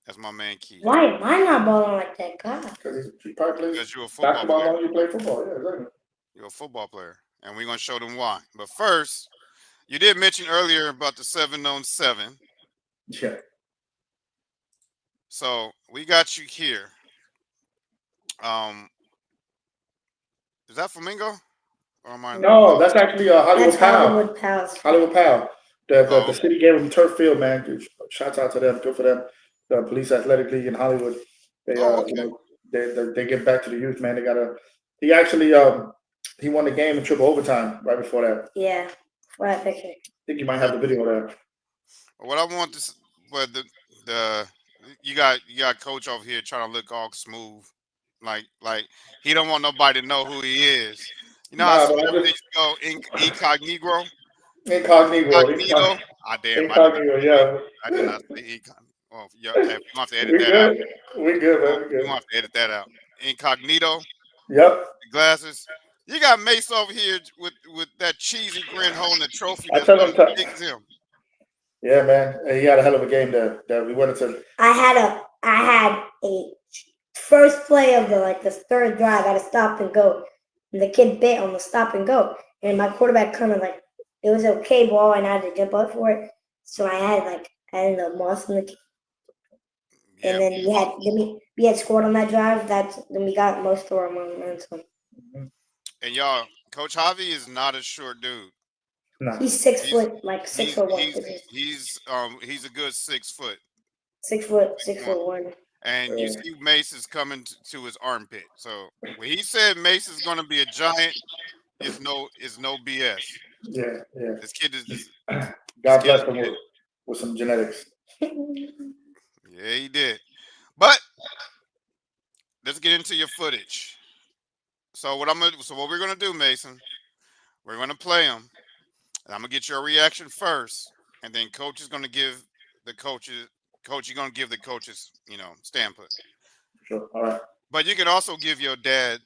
That's my man Key. Why am I not balling like that? God. Because he probably plays Because you're a football basketball player. long you play football. Yeah, exactly. You're a football player, and we're gonna show them why. But first, you did mention earlier about the 7-on-7. Yeah. So we got you here. Um, is that Flamingo? Or am I? No, that's actually Hollywood That's Pal. Hollywood Pals. Hollywood Pal. The Oh, city gave them turf field, man. Good. Shouts out to them. Good for them. The Police Athletic League in Hollywood. They oh, you okay. know they give back to the youth, man. They got a he actually he won the game in triple overtime right before that. Yeah. For that picture. I think you might have the video there. What I want to, but the you got Coach over here trying to look all smooth, like he don't want nobody to know who he is. You know how Nah, but some I'm people they just used to go incognito, incognito. incognito. Ah, damn, Incognito, yeah. I did not say incognito. Oh, yeah, hey, we gonna have to edit We that out. good. We good, Oh, man. We we good. gonna have to edit that out. Incognito, Yep. the glasses. You got Mace over here with that cheesy grin holding the trophy I that's tell about them as to big as him. Yeah, man. He had a hell of a game there. That we went into. I had a first play of the third drive at a stop and go. And the kid bit on the stop and go. And my quarterback kind of like it was an okay ball and I had to jump up for it. So I had the moss in the Yeah. and then we had scored on that drive. Then we got most of our momentum. Mhm. And y'all, Coach Javi is not a short dude. Nah. He's six He's foot, like six he's foot one, he's he's a good 6 foot, 6 foot one. one. And you Yeah. see Mace is coming to his armpit. So when he said Mace is going to be a giant, is no BS. Yeah. Yeah. This kid is this God kid bless is him good. with some genetics. Yeah, he did. But let's get into your footage. So what we're gonna do, Mason? We're gonna play him, and I'm gonna get your reaction first, and then coach is gonna give the coaches. Coach, you're gonna give the coaches, standpoint. Sure. All right. But you can also give your dad.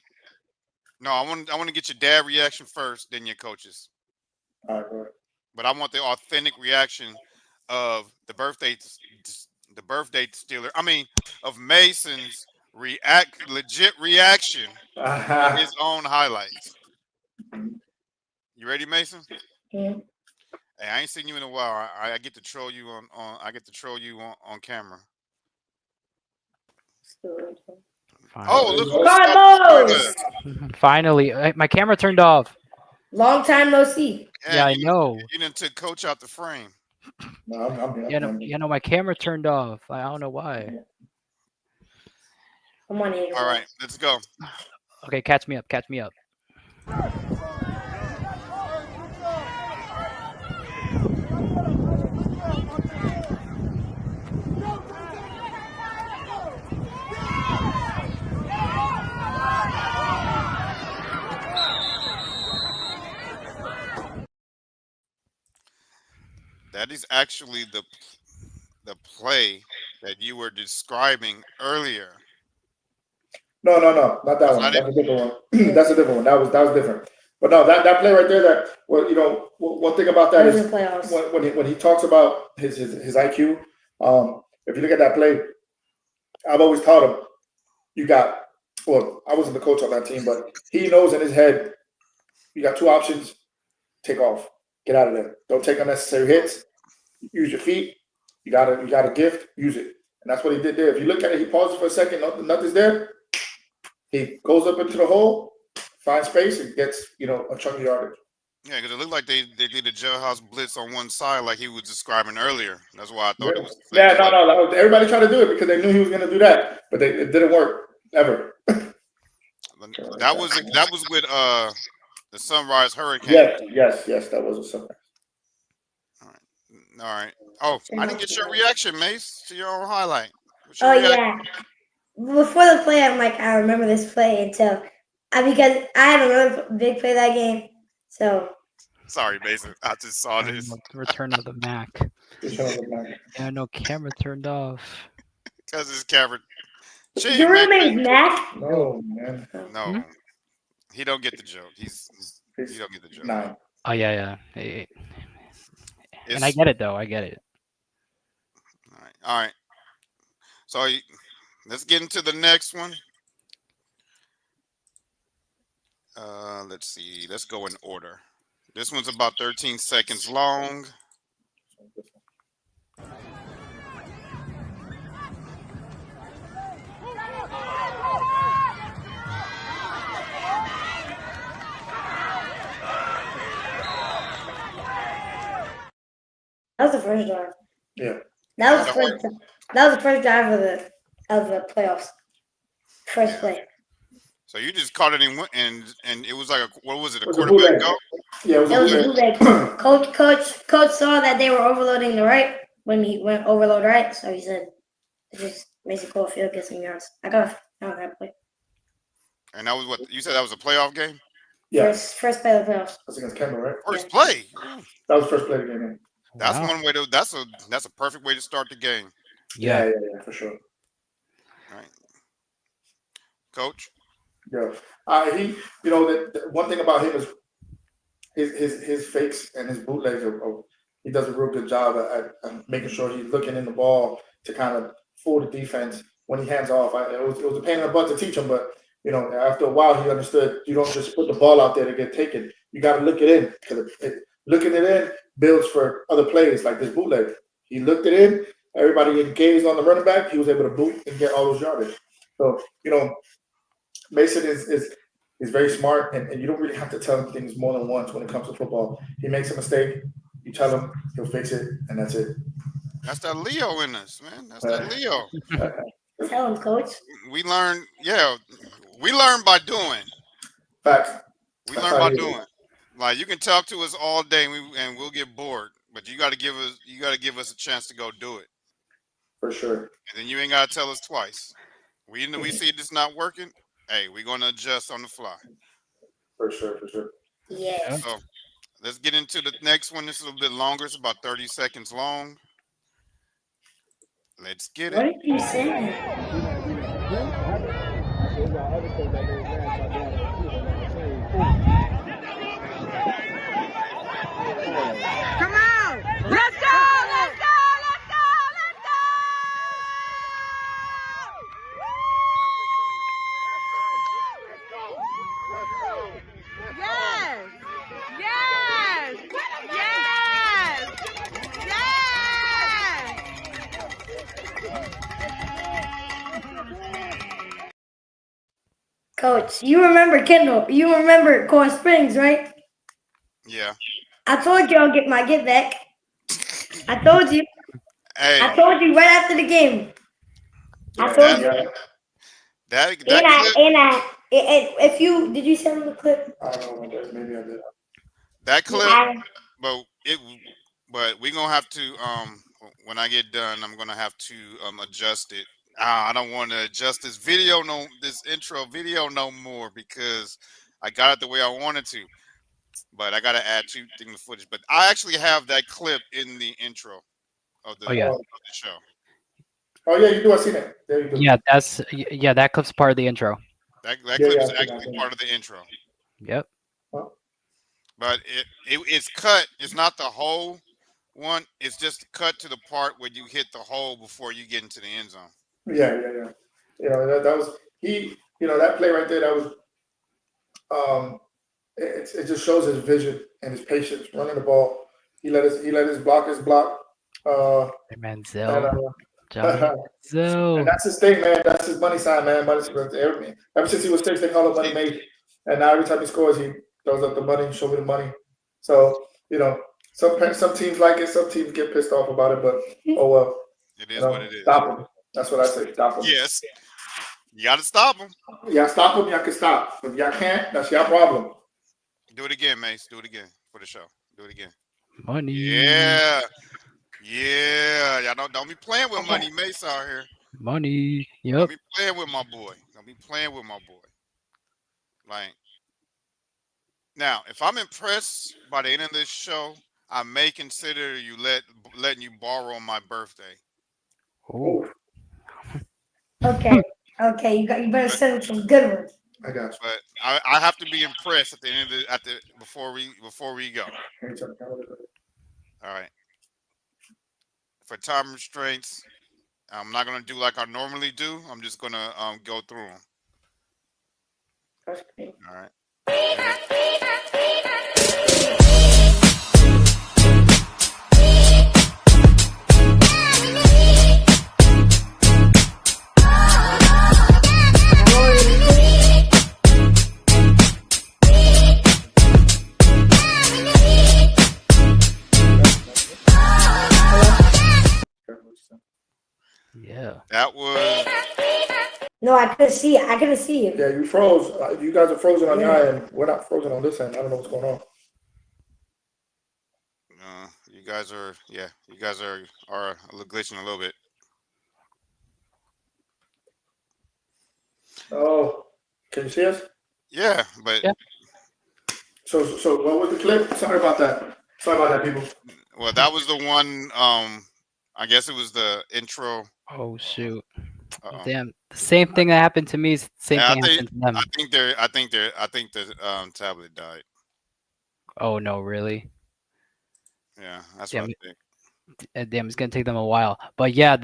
No, I want to get your dad reaction first, then your coaches. All right. Go ahead. But I want the authentic reaction of the birthday stealer. I mean, of Mason's legit reaction to his own highlights. You ready, Mason? Mhm. Hey, I ain't seen you in a while. I get to troll you I get to troll you on camera. Oh, Finally. look who decided to join Carlos, us. Finally, my camera turned off. long time no see. Yeah, And I know. you didn't took coach out the frame. No, I'm here. Yeah, no, my camera turned off. I don't know why. Come on, Angel All boy. right, let's go. Okay, catch me up. Catch me up. That is actually the play that you were describing earlier. No, not that Was one. that it? That's a different one. That's a different one. That was different. But no, that play right there. That well, one thing about that That was is the playoffs. when he talks about his IQ. If you look at that play, I've always taught him you got. Well, I wasn't the coach on that team, but he knows in his head you got two options: take off, get out of there. Don't take unnecessary hits. Use your feet. You got a gift. Use it, and that's what he did there. If you look at it, he pauses for a second. Nothing's there. He goes up into the hole, finds space, and gets a chunk of yardage. Yeah, because it looked like they did a jailhouse blitz on one side, like he was describing earlier. That's why I Yeah, thought it was the same yeah, no, play. no, everybody tried to do it because they knew he was going to do that, but it didn't work ever. That was with the Sunrise Hurricane. Yes, that was a surprise. All right, all right. Oh, I didn't get your reaction, Mace, to your own highlight. What's your Oh reaction? yeah. Before the play, I'm like, I remember this play until because I had another big play that game. So Sorry, Mason. I just saw this Return of the Mac. Just showing the back. Yeah, no camera turned off. because it's Cameron. Gee, your man. real name's Mac. No, man, No, he don't get the joke. He he's don't get the joke. 9. Oh yeah. And I It's get it though. I get it. all right. All right. So let's get into the next one. Let's see. Let's go in order. This one's about 13 seconds long. That was the first drive. Yeah, That was the first. That was the first drive of the playoffs. First play. So you just caught it and it was like what was it? A it was a quarterback bootleg. go? Yeah, it It was was a a bootleg. bootleg. Coach saw that they were overloading the right when he went overload right, so he said, "Just Mason Cole field, get some yards." I got that play. And that was what you said. That was a playoff game. Yeah, First play of the playoffs. that's against Kendall, right? First play. Ooh, That was the first play of the game. that's Wow. one way to. That's a perfect way to start the game. Yeah. Yeah, for sure. All right, Coach. Yeah, he, the one thing about him is his fakes and his bootlegs are he does a real good job at making sure he's looking in the ball to kind of fool the defense when he hands off. It was a pain in the butt to teach him, but after a while he understood you don't just put the ball out there to get taken. You got to look it in because looking it in builds for other plays like this bootleg. He looked it in. Everybody engaged on the running back. He was able to boot and get all those yardage. So Mason is very smart, and you don't really have to tell him things more than once when it comes to football. He makes a mistake, you tell him, he'll fix it, and that's it. That's that Leo in us, man. That's that Leo. Tell him, coach. We learn, yeah. We learn by doing. Facts. We That's learn how by he is. doing. Like you can talk to us all day, and we'll get bored. But you got to give us a chance to go do it, For sure. and then you ain't got to tell us twice. We see this not working. Hey, we're gonna adjust on the fly. For sure. For sure. Yes. So let's get into the next one. This is a little bit longer. It's about 30 seconds long. Let's get What it. are you saying? Come on! Let's go! Let's go! Let's go! Let's go! Yes! Yes! Yes! Yes! Coach, you remember Kendall? You remember Coral Springs, right? Yeah. I told you I'll get my get back. I told you. Hey, I told you right after the game. I Yeah, told that you. that And that clip if you did you send him the clip? I don't know. Maybe I did. that clip, I, but we're gonna have to when I get done, I'm gonna have to adjust it. I don't want to adjust this intro video no more because I got it the way I wanted to. But I gotta add two things to footage. But I actually have that clip in the intro of Oh yeah, Oh, the show. yeah, you do. I seen it. There you go. yeah. That clip's part of the intro. That Yeah, clip yeah, is I seen actually that. part of the intro. Yep. Oh, But it's cut. It's not the whole one. It's just cut to the part where you hit the hole before you get into the end zone. yeah. That was he. That play right there. That was it just shows his vision and his patience running the ball. He let his blockers block. Uh, Hey, and Manziel, Johnny and Manziel. that's his thing, man. That's his money sign, man. Money sign. Ever since he was 6, they call him Money See, Made. And now every time he scores, he throws up the money, show me the money. So some teams like it, some teams get pissed off about it, but oh well. it is what it is. Stop him. That's what I say. Stop him. Yes, you got to stop him. Y'all stop him. Y'all can stop. If y'all can't, that's your problem. Do it again, Mace. Do it again for the show. Do it again. Money. Yeah, yeah. Y'all don't be playing with Money Mace out here. Money. Don't Yep. be playing with my boy. Don't be playing with my boy. Like now, if I'm impressed by the end of this show, I may consider letting you borrow on my birthday. Oh. Ooh, okay. Okay, you better send him some good ones. I got you. But I have to be impressed at the end of before we go. Anytime. All right. For time restraints, I'm not gonna do like I normally do. I'm just gonna go through them. That's great. All right. Yeah. That was No, I couldn't see it. I couldn't see it. Yeah, you froze. You guys are frozen on your Yeah. end. We're not frozen on this end. I don't know what's going on. you guys are glitching a little bit. Oh, can you see us? Yeah, but Yeah. So what was the clip? Sorry about that. Sorry about that, people. well, that was the one. I guess it was the intro. Oh shoot. Uh-oh. Damn. The same thing that happened to me. Same Yeah, thing happened to them. I think the tablet died. Oh no, really? Yeah, that's Damn, what I think. damn, it's gonna take them a while. But yeah,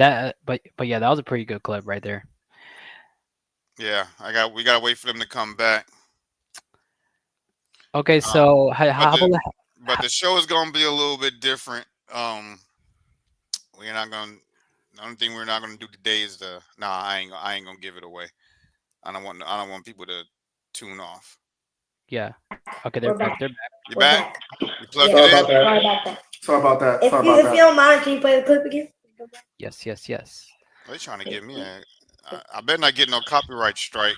but yeah, that was a pretty good clip right there. Yeah, we gotta wait for them to come back. Okay, Um, so but how the about but the show is gonna be a little bit different. We're not gonna. The only thing we're not gonna do today is the. Nah, I ain't gonna give it away. I don't want people to tune off. yeah? Okay, We're they're back. back. They're back. You We're back? back. You plugged Yeah, it Sorry in? about that. sorry about that. Sorry about that. If Sorry you about if you that. don't mind, can you play the clip again? Yes, yes, yes. They trying to get me. I better not get no copyright strike.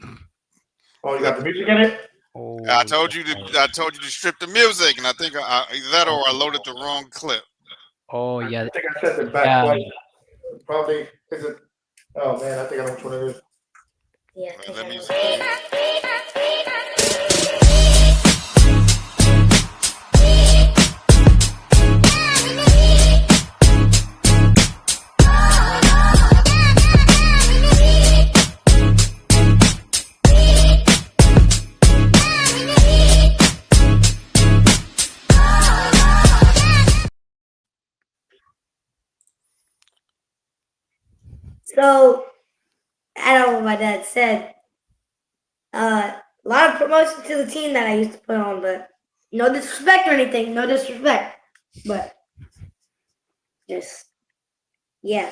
Oh, you 'Cause got the music in it? Oh, I told you to strip the music, and I think either that or I loaded the wrong clip. oh yeah, I think I set it back yeah. twice. Probably is it? Oh man, I think I know which one it is. Yeah, I think Let I me know. see. So I don't know what my dad said. A lot of promotion to the team that I used to put on, but no disrespect or anything, no disrespect, but just yeah,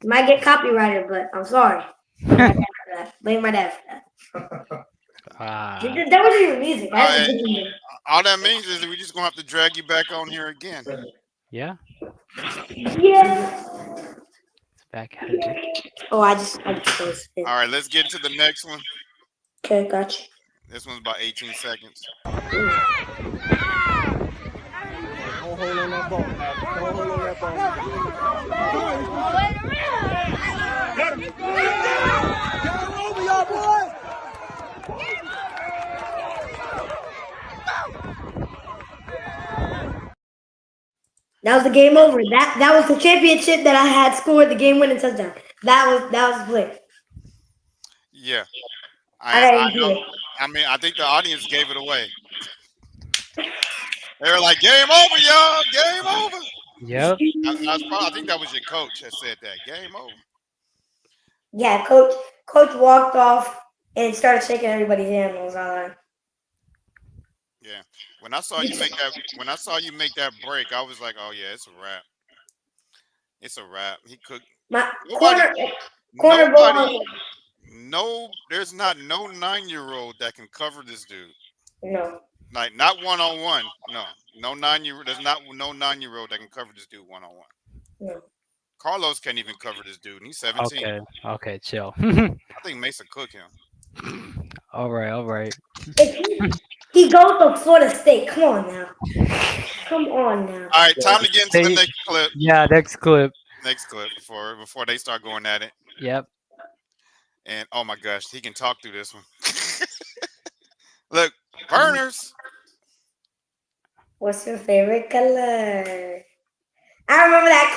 might get copyrighted, but I'm sorry. Blame my dad for that. Ah, That wasn't even music. I had to Uh, give him. all that means is that we just gonna have to drag you back on here again. yeah. Yeah. It's back at it. Oh, I just closed it. All right, let's get into the next one. Okay, gotcha. This one's about 18 seconds. That was the game over. That was the championship that I had scored the game winning touchdown. That was the play. Yeah, I gotta I do know. it. I mean, I think the audience gave it away. They were like, "Game over, y'all! Game over!" Yep. I think that was your coach that said that. Game over. Yeah, coach walked off and started shaking everybody's hand. I was all like, Yeah. When I saw you make that break, I was like, "Oh yeah, it's a wrap. It's a wrap." He could. my Nobody. corner Nobody. ball. No. There's not no 9-year-old that can cover this dude. No, Like not 1-on-1. No. No 9-year. There's not no 9-year-old that can cover this dude 1-on-1. no. Carlos can't even cover this dude, and he's 17. Okay. Okay. Chill. I think Mason cook him. All right. All right. If he goes to Florida State. Come on now. Come on now. All right, time to get into the Hey, next clip. yeah. Next clip. Next clip before they start going at it. Yep. And oh my gosh, he can talk through this one. Look, burners. What's your favorite color? I remember that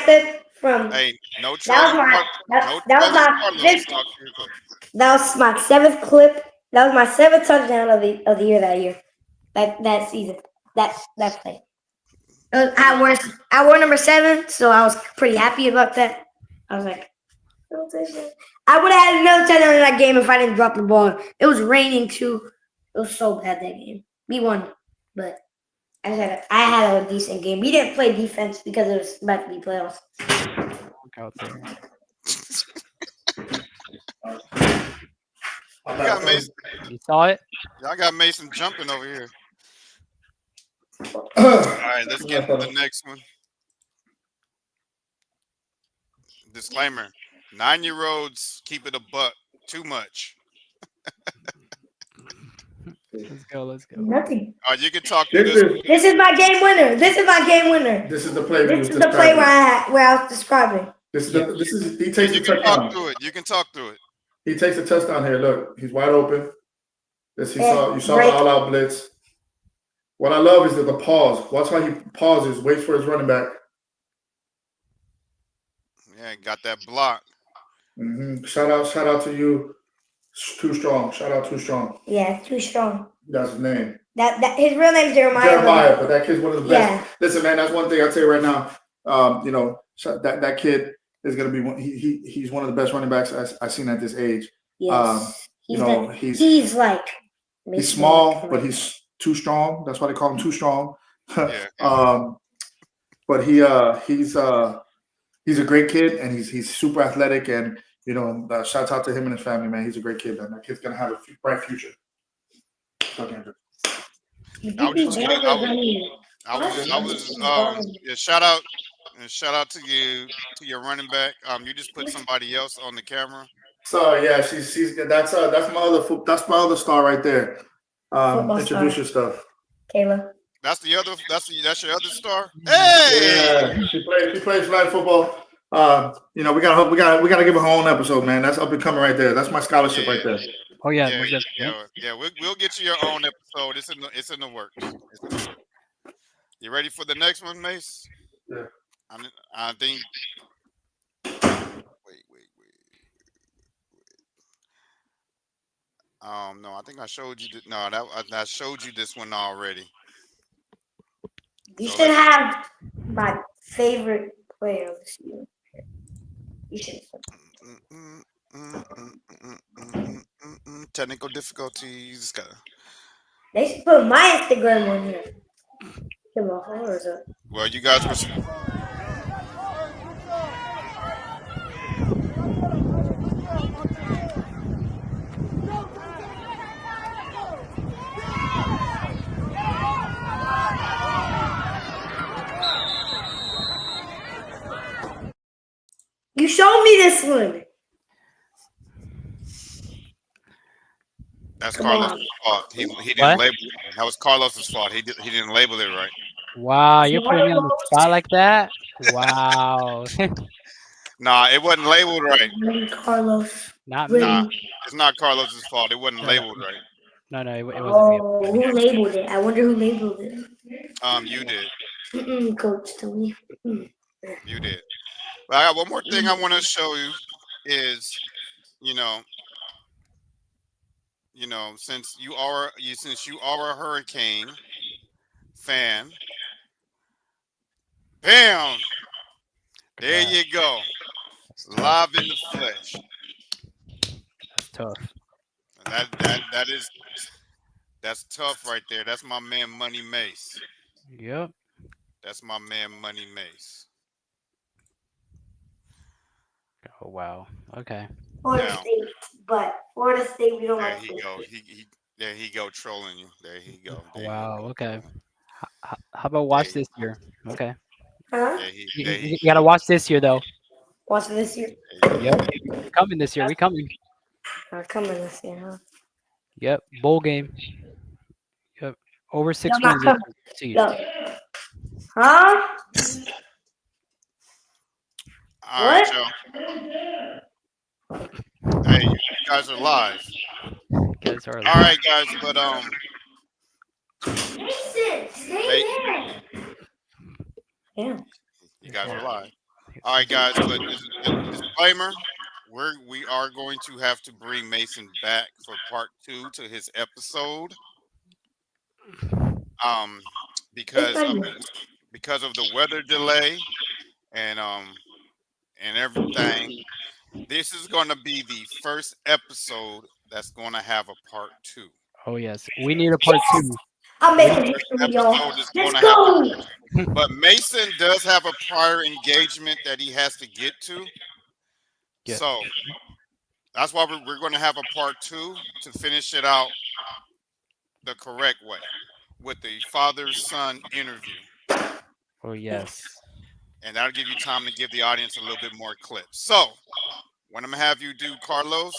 clip from. Hey, no That was trailer. my. That was Trailer my Carlos fifth. talk through clip. That was my seventh clip. That was my seventh touchdown of the year that year. That season. That play. I wore number 7, so I was pretty happy about that. I was like, no touchdown. I would have had another touchdown in that game if I didn't drop the ball. It was raining too. It was so bad that game. We won, but I had a decent game. We didn't play defense because it was about to be playoffs. Look out there. You got Mason. You saw it. Y'all got Mason jumping over here. All right, let's get into the next one. Disclaimer: 9-year-olds keep it a buck too much. Let's go. Let's go. Nothing. You can talk through this. This is my game winner. This is my game winner. This is the play. This is the play where I was describing. He takes You the can talk touchdown. through it. You can talk through it. He takes the touchdown here. Look, he's wide open. You saw break. the all-out blitz. What I love is the pause. Watch how he pauses, waits for his running back. Yeah, got that block. Shout out to you. Too strong. Shout out Too Strong. Yeah, too strong. That's his name. That his real name's Jeremiah. Jeremiah, but that kid's one of the best. Yeah. Listen, man, that's one thing I'll tell you right now. That kid is gonna be one. He's one of the best running backs I've seen at this age. Yes. He's He's small, but he's too strong. That's why they call him too strong. Yeah. But he's a great kid, and he's super athletic, and shouts out to him and his family, man. He's a great kid, man. That kid's gonna have a bright future. Okay. Yeah, shout out to you, to your running back. You just put somebody else on the camera. So yeah, she's that's my other star right there. Introduce your stuff. Kayla. That's your other star. Hey, Yeah, she plays flag football. We gotta give her own episode, man. That's up and coming right there. That's my scholarship right there. Oh yeah, We'll get you your own episode. It's in the works. You ready for the next one, Mace? Yeah. I think. Wait. No, I think I showed you. I showed you this one already. You should have my favorite player this year. You should. Technical difficulties. They should put my Instagram on here. Get my followers up. Well, you guys were. You showed me this one. That's Come Carlos' on. fault. He didn't What? label it. That was Carlos's fault. He didn't label it right. Wow, you're putting me on the spot like that? Wow. Nah, it wasn't labeled right. Carlos. Not Really? me. Nah, it's not Carlos's fault. It wasn't labeled right. No, it wasn't me. Oh, who labeled it? I wonder who labeled it. You did. Coach Tony. You did. But I got one more thing I want to show you is, since you are a Hurricane fan, bam, there you go, live in the flesh. That's tough. That's tough right there. That's my man Money Mace. Yep. That's my man Money Mace. Oh wow. Okay. Florida State, we don't There like he go. There he go trolling you. There he go. Wow. Okay. How about watch this year? Okay. Huh? You gotta watch this year though. Watch this year. Yep. We're coming this year. We coming. Coming this year, huh? Yep. Bowl game. Yep. Over 6 No, wins. not No. Huh? All right, y'all. Hey, you guys are live. Guys are All right, guys, but Mason, stay there. Yeah. you guys are live. All right, guys, but disclaimer: we are going to have to bring Mason back for part 2 to his episode. Because of the weather delay and everything. This is going to be the first episode that's going to have a part 2. Oh yes. We need a part 2. I'm making history, y'all. Let's go. But Mason does have a prior engagement that he has to get to. Yeah. So that's why we're going to have a part 2 to finish it out the correct way with the father-son interview. Oh yes. And that'll give you time to give the audience a little bit more clips. So what I'm going to have you do, Carlos,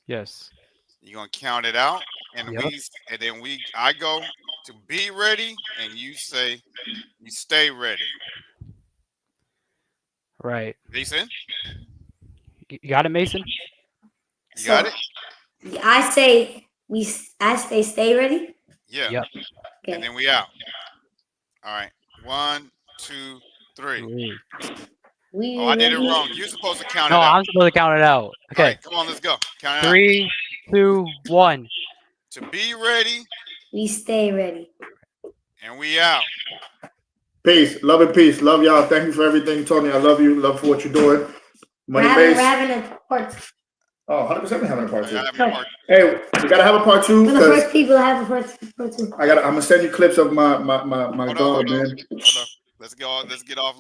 Yes. you're going to count it out. And Yep. I go to be ready, and you say you stay ready. Right. Mason? You got it, Mason? You got it? I say stay ready. Yeah. Yep. Okay. And then we out. All right. 1, 2, 3. Oh, I did it wrong. You're supposed to count it No, out. I'm supposed to count it out. Okay. All right, come on, let's go. Count it out. 3, 2, 1. To be ready, We stay ready. And we out. Peace. Love and peace. Love y'all. Thank you for everything, Tony. I love you. Love for what you're doing. We're Money having, Mace. a part Oh, 100% we're having a part two. Y'all having a part Hey, we gotta have a part two. for the first people to have the part two. I'm gonna send you clips of my Hold daughter, on. man. Let's get off